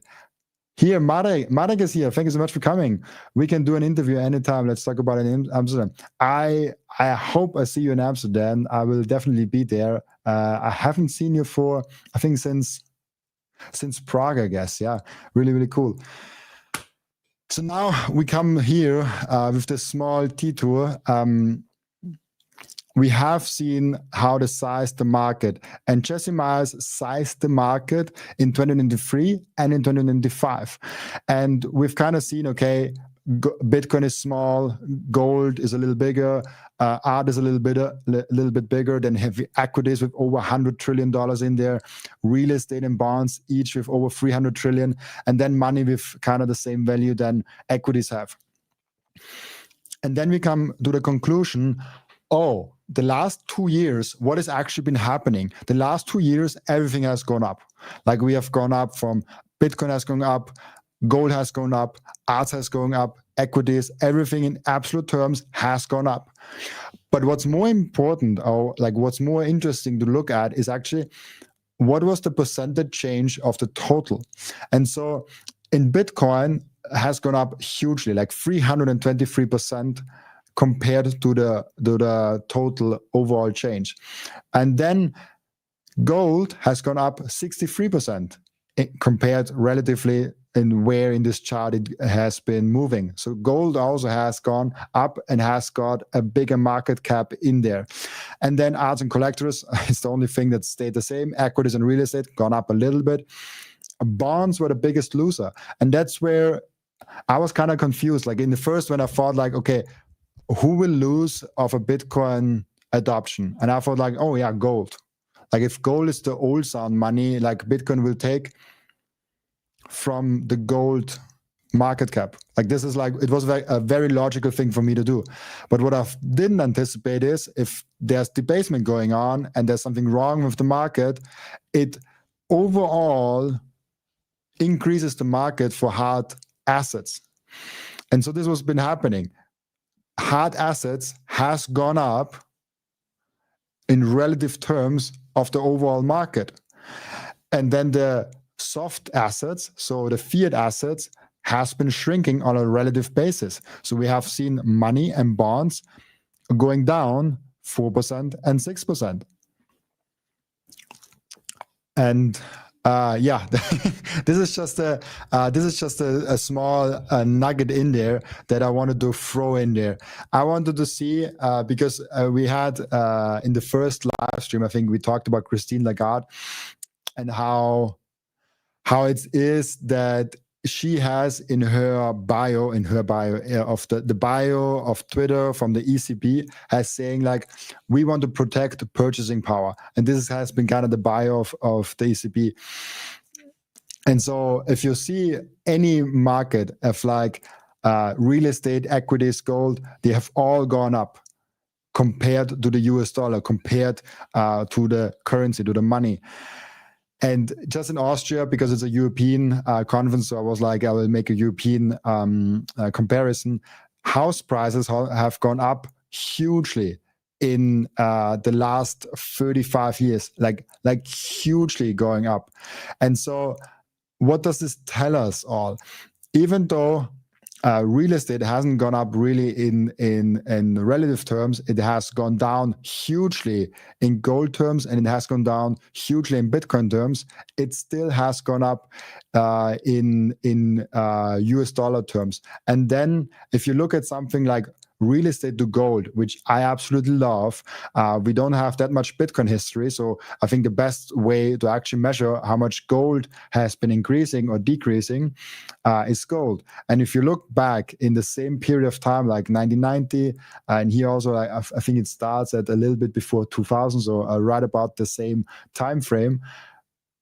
Here, Marek is here. Thank you so much for coming. We can do an interview anytime. Let's talk about it in Amsterdam. I hope I see you in Amsterdam. I will definitely be there. I haven't seen you for, I think since Prague, I guess. Yeah, really, really cool. So now we come here with this small detour. We have seen how to size the market, and Jesse Myers sized the market in 2023 and in 2025. And we've kind of seen, okay, Bitcoin is small, gold is a little bigger, art is a little bit bigger, than heavy equities with over $100 trillion in there, real estate and bonds, each with over 300 trillion, and then money with kind of the same value than equities have. And then we come to the conclusion, oh, the last 2 years, what has actually been happening? The last 2 years, everything has gone up. Like we have gone up from Bitcoin has gone up, gold has gone up, art has gone up, equities, everything in absolute terms has gone up. But what's more important, or like what's more interesting to look at, is actually what was the percentage change of the total. And so in Bitcoin has gone up hugely, like 323%. Compared to the total overall change. And then gold has gone up 63% compared relatively in where in this chart it has been moving. So gold also has gone up and has got a bigger market cap in there. And then arts and collectors is the only thing that stayed the same. Equities and real estate gone up a little bit. Bonds were the biggest loser. And that's where I was kind of confused. Like in the first, when I thought like, okay, who will lose of a Bitcoin adoption? And I thought like, oh yeah, gold. Like if gold is the old sound money, like Bitcoin will take from the gold market cap. Like this is like, it was a very logical thing for me to do. But what I didn't anticipate is if there's debasement going on and there's something wrong with the market, it overall increases the market for hard assets. And so this has been happening. Hard assets has gone up in relative terms of the overall market. And then the soft assets, so the fiat assets, has been shrinking on a relative basis. So we have seen money and bonds going down 4% and 6%. And yeah, this is just a small nugget in there that I wanted to throw in there. I wanted to see because we had in the first live stream, I think we talked about Christine Lagarde and how how it is that she has in her bio of the bio of Twitter from the ECB has saying like, we want to protect the purchasing power. And this has been kind of the bio of the ECB. And so if you see any market of like real estate, equities, gold, they have all gone up compared to the US dollar, compared to the currency, to the money. And just in Austria, because it's a European conference, so I was like, I will make a European comparison. House prices have gone up hugely in the last 35 years, like hugely going up. And so what does this tell us all? Even though real estate hasn't gone up really in relative terms, it has gone down hugely in gold terms, and it has gone down hugely in Bitcoin terms. It still has gone up in US dollar terms. And then if you look at something like real estate to gold, which I absolutely love. We don't have that much Bitcoin history, so I think the best way to actually measure how much gold has been increasing or decreasing is gold. And if you look back in the same period of time, like 1990, and here also I think it starts at a little bit before 2000, so right about the same time frame,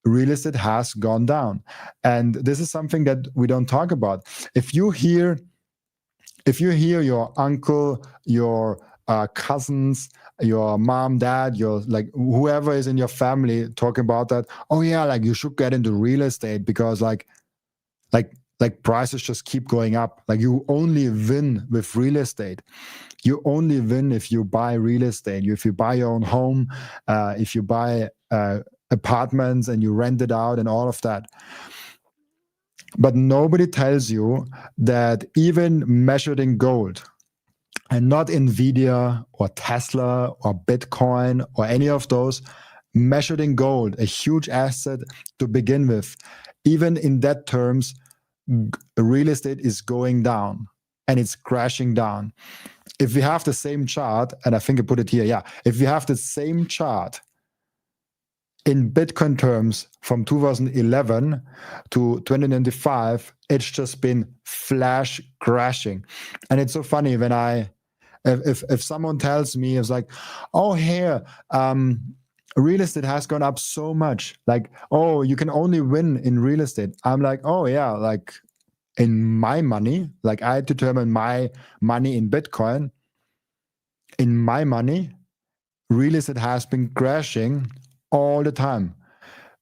real estate has gone down. And this is something that we don't talk about. If you hear your uncle, your cousins, your mom, dad, your like whoever is in your family talking about that, oh yeah, like you should get into real estate because like prices just keep going up. Like you only win with real estate. You only win if you buy real estate. If you buy your own home, if you buy apartments and you rent it out and all of that. But nobody tells you that even measured in gold and not Nvidia or Tesla or Bitcoin or any of those, measured in gold, a huge asset to begin with, even in that terms, real estate is going down and it's crashing down. If we have the same chart, and I think I put it here, yeah, if we have the same chart in Bitcoin terms from 2011 to 2025, it's just been flash crashing. And it's so funny when if someone tells me, it's like, oh, here, real estate has gone up so much. Like, oh, you can only win in real estate. I'm like, oh yeah, like in my money, like I determine my money in Bitcoin. In my money, real estate has been crashing all the time,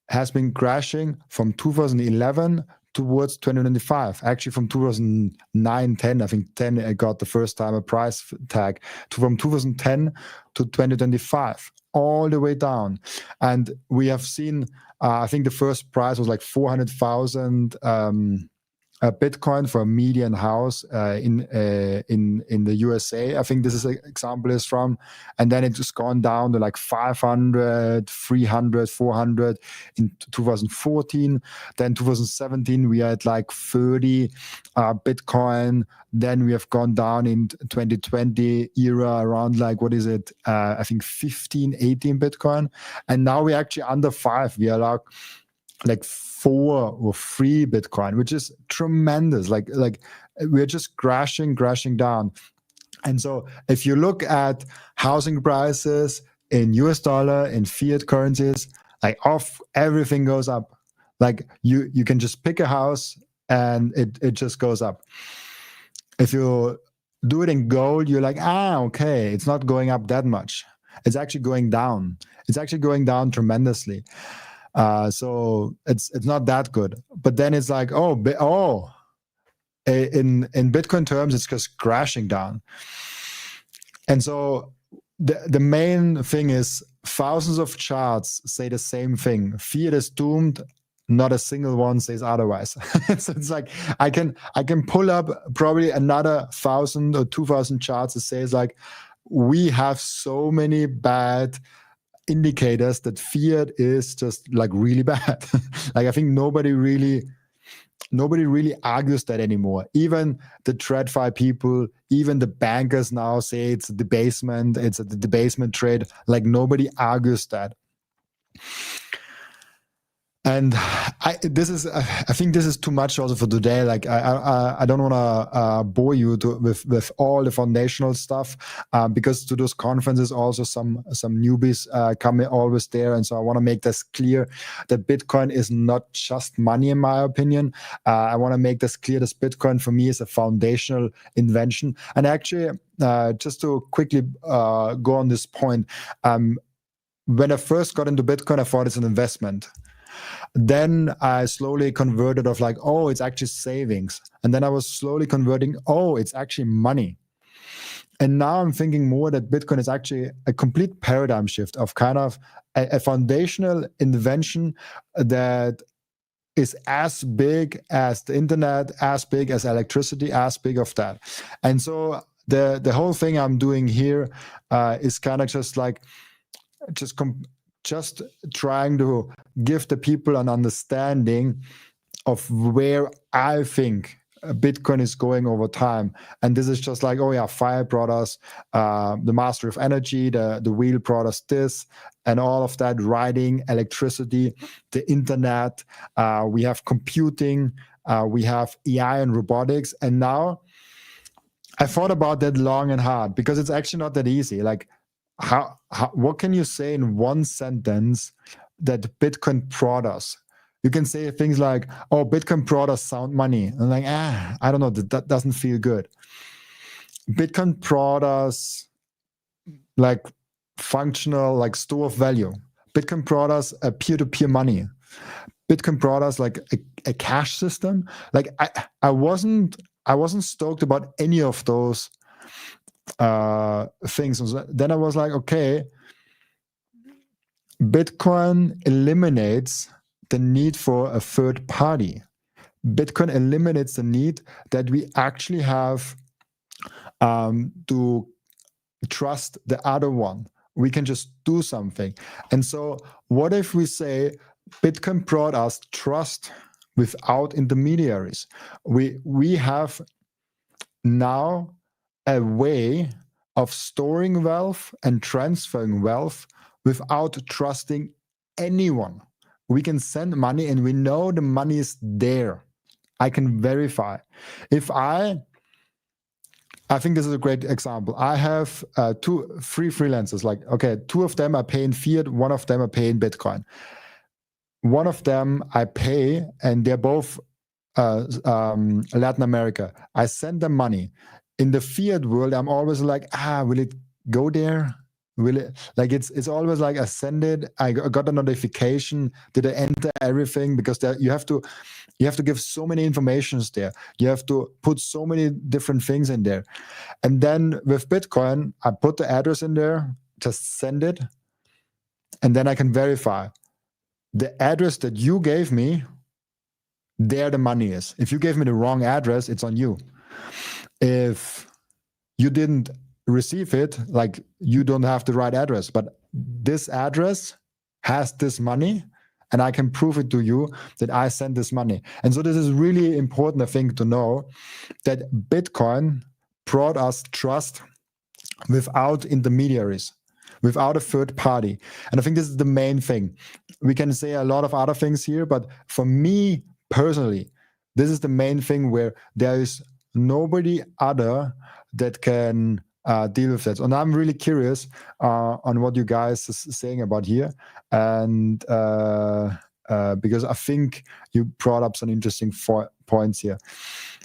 has been crashing from 2011 towards 2025. Actually, from 2009, 10, I think 10, I got the first time a price tag, from 2010 to 2025, all the way down. And we have seen, I think the first price was like 400,000 Bitcoin for a median house in the USA. I think this is an example is from, and then it's just gone down to like 500, 300, 400 in 2014. Then 2017 we had like 30 Bitcoin. Then we have gone down in 2020 era around like, what is it? I think 15, 18 Bitcoin. And now we're actually under 5. We are like 4 or 3 Bitcoin, which is tremendous. Like we're just crashing down. And so if you look at housing prices in US dollar, in fiat currencies, like everything goes up. Like you can just pick a house and it just goes up. If you do it in gold, you're like, okay, it's not going up that much. It's actually going down. It's actually going down tremendously. So it's not that good. But then it's like, in Bitcoin terms, it's just crashing down. And so the main thing is thousands of charts say the same thing. Fiat is doomed. Not a single one says otherwise. So it's like I can pull up probably another 1,000 or 2,000 charts that says like we have so many bad indicators that fiat is just like really bad. Like I think nobody really argues that anymore. Even the TradFi people, even the bankers now say it's a debasement trade. Like nobody argues that. And I think this is too much also for today. Like I don't want to bore you with all the foundational stuff, because to those conferences also some newbies come always there, and so I want to make this clear that Bitcoin is not just money, in my opinion. I want to make this clear. This Bitcoin for me is a foundational invention, and actually, just to quickly go on this point, when I first got into Bitcoin, I thought it's an investment. Then I slowly converted of like, oh, it's actually savings. And then I was slowly converting, oh, it's actually money. And now I'm thinking more that Bitcoin is actually a complete paradigm shift of kind of a foundational invention that is as big as the internet, as big as electricity, as big of that. And so the whole thing I'm doing here is kind of just like, just trying to give the people an understanding of where I think Bitcoin is going over time. And this is just like, oh yeah, fire brought us the mastery of energy, the wheel brought us this, and all of that, writing, electricity, the internet, we have computing, we have AI and robotics. And now I thought about that long and hard, because it's actually not that easy. Like, what can you say in one sentence that Bitcoin brought us? You can say things like, oh, Bitcoin brought us sound money. And like, I don't know, that doesn't feel good. Bitcoin brought us like functional, like store of value. Bitcoin brought us a peer-to-peer money. Bitcoin brought us like a cash system. Like I wasn't stoked about any of those things. Then I was like, okay, Bitcoin eliminates the need for a third party. Bitcoin eliminates the need that we actually have to trust the other one. We can just do something. And so what if we say Bitcoin brought us trust without intermediaries? We have now a way of storing wealth and transferring wealth without trusting anyone. We can send money and we know the money is there. I can verify. If I think this is a great example. I have three freelancers. Like, okay, two of them are paying fiat, one of them are paying Bitcoin. One of them I pay, and they're both Latin America. I send them money. In the fiat world, I'm always like, will it go there? Will it, like, it's always like I send it, I got a notification, did I enter everything? Because there, you have to give so many informations there. You have to put so many different things in there. And then with Bitcoin, I put the address in there, just send it, and then I can verify the address that you gave me, there the money is. If you gave me the wrong address, it's on you. If you didn't receive it, like, you don't have the right address, but this address has this money, and I can prove it to you that I sent this money. And so this is really important, I think, to know that Bitcoin brought us trust without intermediaries, without a third party. And I think this is the main thing. We can say a lot of other things here, but for me personally, this is the main thing where there is nobody other that can deal with that. And I'm really curious on what you guys are saying about here. And because I think you brought up some interesting points here.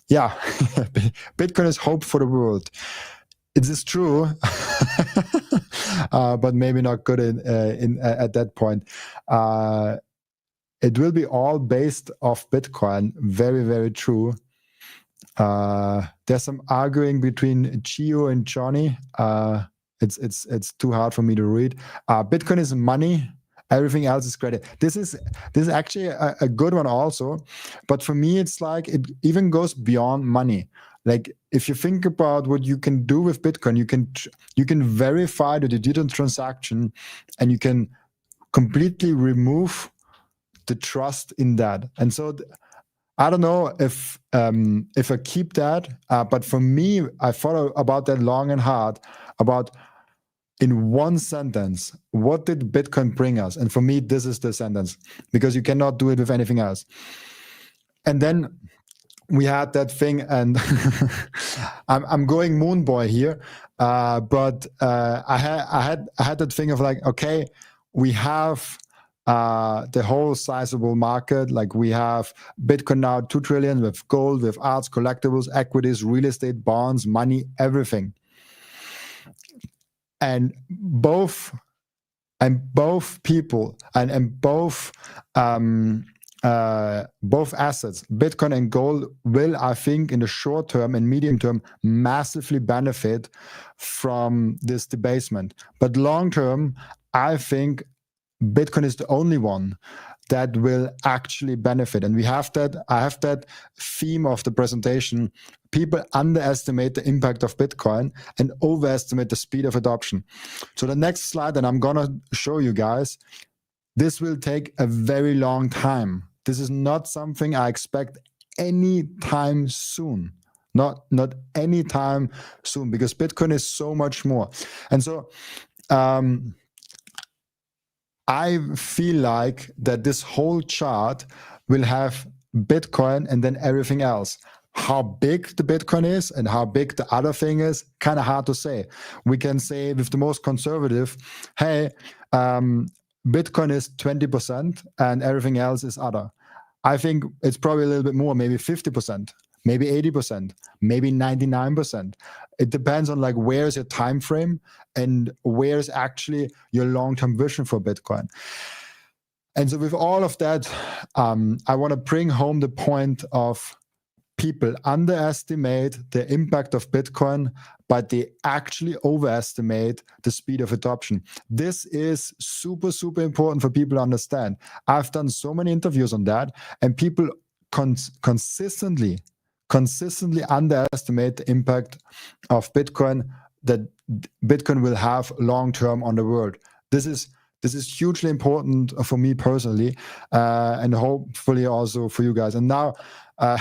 Yeah, Bitcoin is hope for the world. It is true, but maybe not good at that point. It will be all based off Bitcoin. Very, very true. There's some arguing between Gio and Johnny. It's too hard for me to read. Bitcoin is money. Everything else is credit. This is actually a good one also. But for me, it's like it even goes beyond money. Like, if you think about what you can do with Bitcoin, you can verify the digital transaction, and you can completely remove the trust in that. And so I don't know if I keep that, but for me, I thought about that long and hard, about in one sentence, what did Bitcoin bring us? And for me, this is the sentence, because you cannot do it with anything else. And then we had that thing, and I'm going moon boy here, but I had that thing of like, okay, we have the whole sizable market. Like we have Bitcoin now 2 trillion, with gold, with arts, collectibles, equities, real estate, bonds, money, everything. And both people and both assets, Bitcoin and gold, will, I think, in the short term and medium term, massively benefit from this debasement. But long term, I think Bitcoin is the only one that will actually benefit. And I have that theme of the presentation. People underestimate the impact of Bitcoin and overestimate the speed of adoption. So the next slide, and I'm gonna show you guys, this will take a very long time. This is not something I expect anytime soon. Not anytime soon, because Bitcoin is so much more. And so I feel like that this whole chart will have Bitcoin and then everything else. How big the Bitcoin is and how big the other thing is, kind of hard to say. We can say with the most conservative, hey, Bitcoin is 20% and everything else is other. I think it's probably a little bit more, maybe 50%, maybe 80%, maybe 99%. It depends on like where's your time frame and where's actually your long-term vision for Bitcoin. And so with all of that, I want to bring home the point of people underestimate the impact of Bitcoin, but they actually overestimate the speed of adoption. This is super, super important for people to understand. I've done so many interviews on that, and people consistently underestimate the impact of Bitcoin, that Bitcoin will have long-term on the world. This is hugely important for me personally, and hopefully also for you guys. And now, I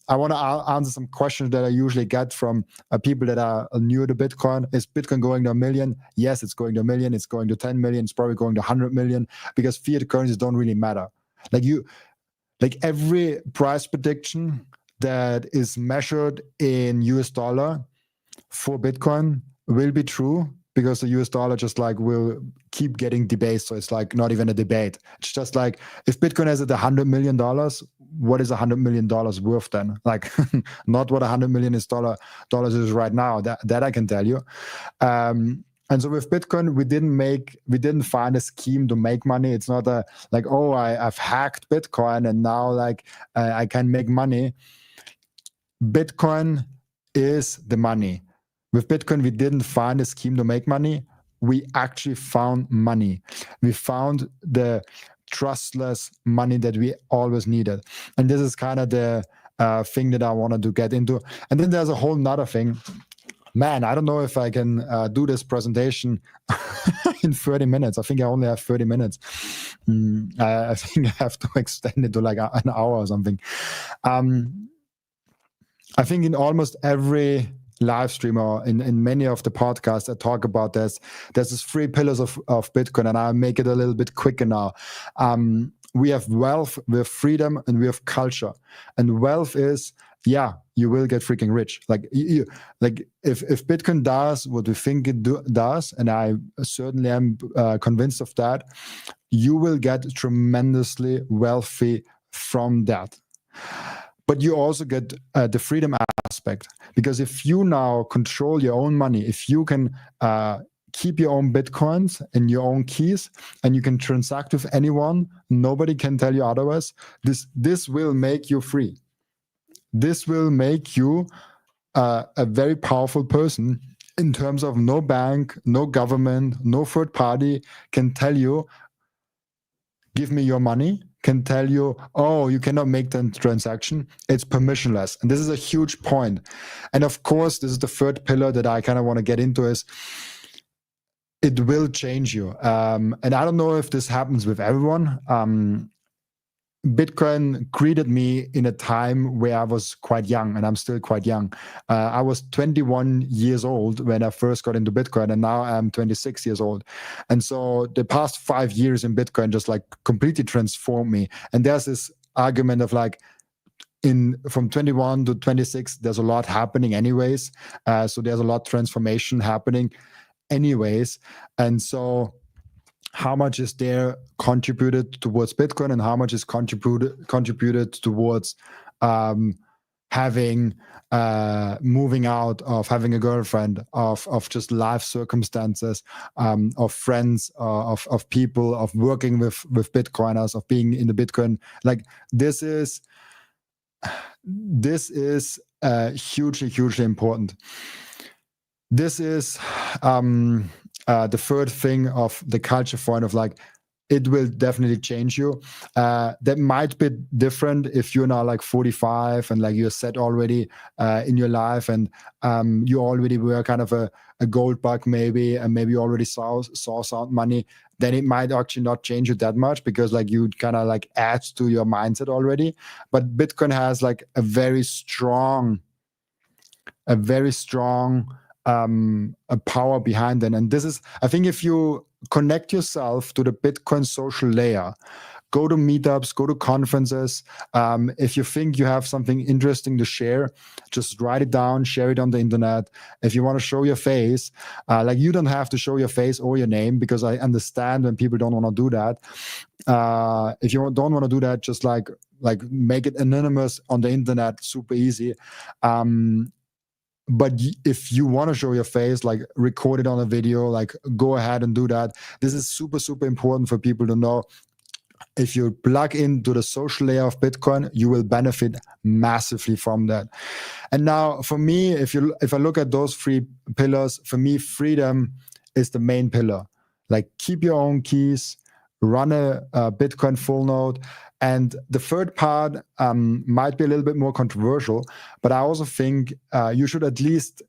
want to answer some questions that I usually get from people that are new to Bitcoin. Is Bitcoin going to 1 million? Yes, it's going to 1 million. It's going to 10 million. It's probably going to 100 million, because fiat currencies don't really matter. Like every price prediction that is measured in US dollar for Bitcoin will be true, because the US dollar just like will keep getting debased. So it's like not even a debate. It's just like, if Bitcoin is at $100 million, what is $100 million worth then? Like not what $100 million dollars is right now. That I can tell you. And so with Bitcoin, we didn't find a scheme to make money. It's not like, oh, I've hacked Bitcoin and now like I can make money. Bitcoin is the money. With Bitcoin, we didn't find a scheme to make money. We actually found money. We found the trustless money that we always needed. And this is kind of the thing that I wanted to get into. And then there's a whole nother thing. Man, I don't know if I can do this presentation in 30 minutes. I think I only have 30 minutes. I think I have to extend it to like an hour or something. I think in almost every live stream or in many of the podcasts I talk about this, there's these 3 pillars of Bitcoin, and I'll make it a little bit quicker now. We have wealth, we have freedom, and we have culture. And wealth is, yeah, you will get freaking rich. Like if Bitcoin does what we think it does, and I certainly am convinced of that, you will get tremendously wealthy from that. But you also get the freedom aspect, because if you now control your own money, if you can keep your own Bitcoins and your own keys, and you can transact with anyone, nobody can tell you otherwise, this will make you free. This will make you a very powerful person, in terms of no bank, no government, no third party can tell you, give me your money, can tell you, oh, you cannot make the transaction. It's permissionless. And this is a huge point. And of course, this is the third pillar that I kind of want to get into, is it will change you. And I don't know if this happens with everyone. Bitcoin greeted me in a time where I was quite young, and I'm still quite young. I was 21 years old when I first got into Bitcoin, and now I'm 26 years old. And so the past 5 years in Bitcoin just like completely transformed me. And there's this argument of like, from 21 to 26, there's a lot happening anyways. So there's a lot of transformation happening anyways. And so how much is there contributed towards Bitcoin, and how much is contributed towards having moving out, of having a girlfriend, of just life circumstances, of friends, of people, of working with Bitcoiners, of being in the Bitcoin. Like this is hugely important. This is the third thing of the culture point of like, it will definitely change you. That might be different if you're now like 45 and like you're set already in your life, and you already were kind of a gold bug maybe, and maybe you already saw sound money. Then it might actually not change you that much, because like you kind of like add to your mindset already. But Bitcoin has like a very strong a power behind it. And this is, I think, if you connect yourself to the Bitcoin social layer, go to meetups, go to conferences. If you think you have something interesting to share, just write it down, share it on the internet. If you want to show your face, like you don't have to show your face or your name, because I understand when people don't want to do that. If you don't want to do that, just like make it anonymous on the internet, super easy. But if you want to show your face, like record it on a video, like go ahead and do that. This is super important for people to know. If you plug into the social layer of Bitcoin, you will benefit massively from that. And now for me, if I look at those three pillars, for me, freedom is the main pillar. Like keep your own keys, run a Bitcoin full node. And the third part might be a little bit more controversial, but I also think you should at least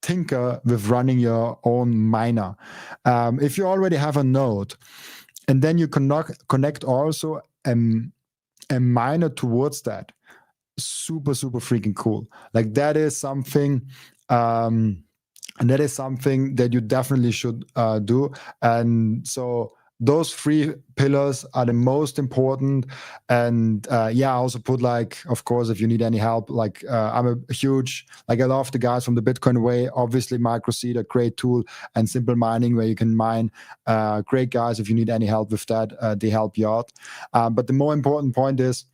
tinker with running your own miner. If you already have a node, and then you connect also a miner towards that, super freaking cool. Like that is something. And that is something that you definitely should do. And so those three pillars are the most important. And I also put like, of course, if you need any help, like I'm a huge, like I love the guys from the Bitcoin way, obviously Microseed, a great tool, and simplemining where you can mine. Great guys, if you need any help with that, they help you out. But the more important point is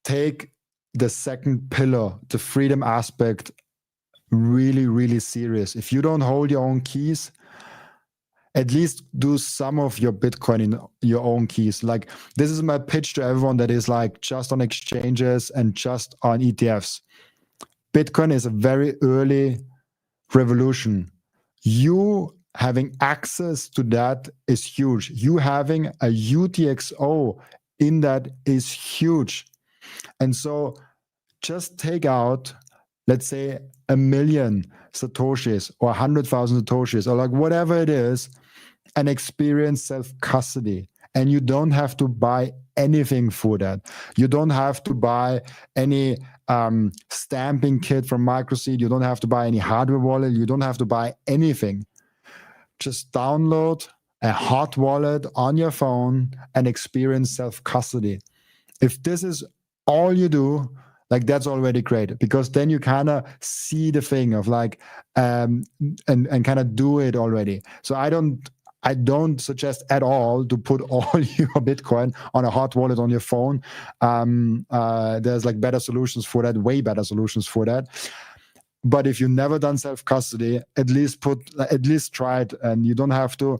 take the second pillar, the freedom aspect, really serious. If you don't hold your own keys, at least do some of your Bitcoin in your own keys. Like this is my pitch to everyone that is like just on exchanges and just on ETFs. Bitcoin is a very early revolution. You having access to that is huge. You having a UTXO in that is huge. And so just take out, let's say, 1 million Satoshis or 100,000 Satoshis or like whatever it is, and experience self-custody. And you don't have to buy anything for that. You don't have to buy any stamping kit from Microseed. You don't have to buy any hardware wallet. You don't have to buy anything. Just download a hot wallet on your phone and experience self-custody. If this is all you do, like that's already great, because then you kind of see the thing of like and kind of do it already. So I don't suggest at all to put all your Bitcoin on a hot wallet on your phone. There's like better solutions for that, way better solutions for that. But if you've never done self-custody, at least try it, and you don't have to.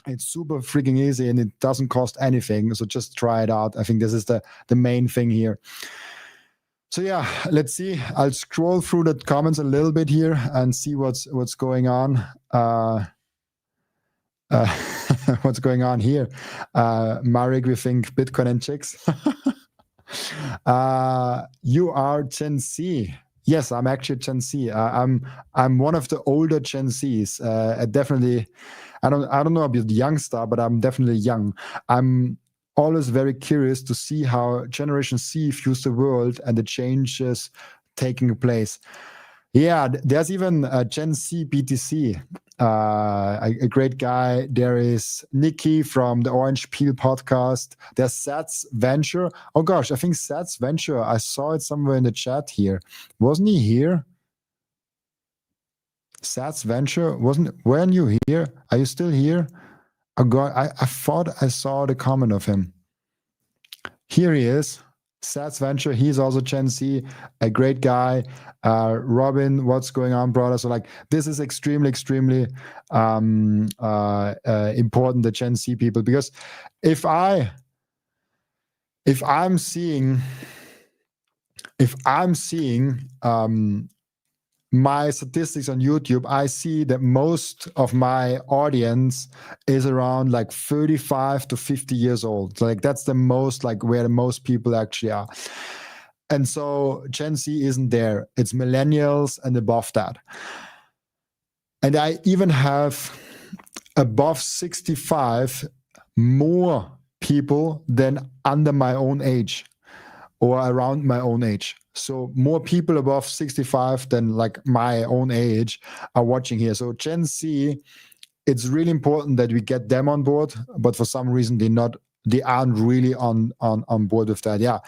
It's super freaking easy and it doesn't cost anything. So just try it out. I think this is the main thing here. So yeah, let's see. I'll scroll through the comments a little bit here and see what's going on. What's going on here? Marek, we think Bitcoin and chicks. You are Gen Z. Yes, I'm actually Gen Z. I'm one of the older Gen Zs. I don't know about the youngster, but I'm definitely young. I'm always very curious to see how Generation C views the world and the changes taking place. Yeah, there's even a Gen C BTC, a great guy. There is Nikki from the Orange Peel podcast. There's Sats Venture. Oh gosh, I think Sats Venture, I saw it somewhere in the chat here. Wasn't he here? Sats Venture, weren't you here? Are you still here? Oh God, I thought I saw the comment of him. Here he is. Sats Venture, he's also Gen Z, a great guy. Robin, what's going on, brother? So like, this is extremely important, the Gen Z people, because if I'm seeing my statistics on YouTube, I see that most of my audience is around like 35 to 50 years old. Like that's the most, like where the most people actually are. And so Gen Z isn't there. It's millennials and above that. And I even have above 65 more people than under my own age or around my own age. So more people above 65 than like my own age are watching here. So Gen Z, it's really important that we get them on board, but for some reason they aren't really on board with that. Yeah.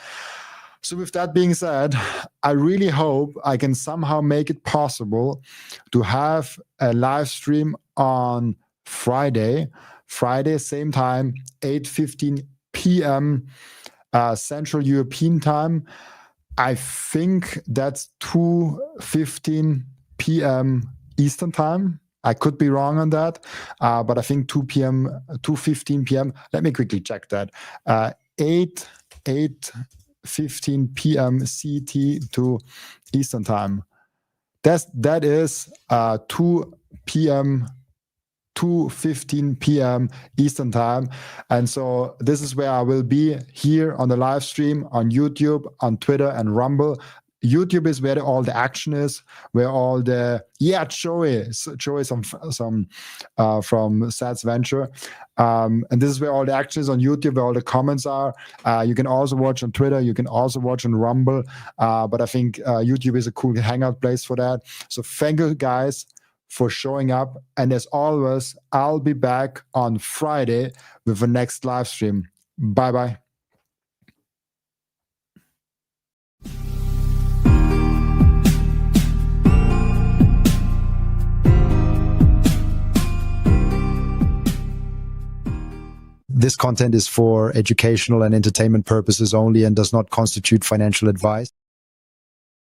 So with that being said, I really hope I can somehow make it possible to have a live stream on Friday, same time, 8:15 p.m. Central European time. I think that's 2:15 p.m. Eastern time. I could be wrong on that, but I think 2:15 p.m. Let me quickly check that. 8:15 p.m. CT to Eastern time. That is 2:15 p.m. Eastern time. And so this is where I will be here on the live stream on YouTube, on Twitter and Rumble. YouTube is where all the action is, where all the Joey some from Sats Venture, and this is where all the action is on YouTube, where all the comments are. You can also watch on Twitter, you can also watch on Rumble, but I think YouTube is a cool hangout place for that. So thank you guys for showing up, and as always, I'll be back on Friday with the next live stream. Bye bye. This content is for educational and entertainment purposes only and does not constitute financial advice.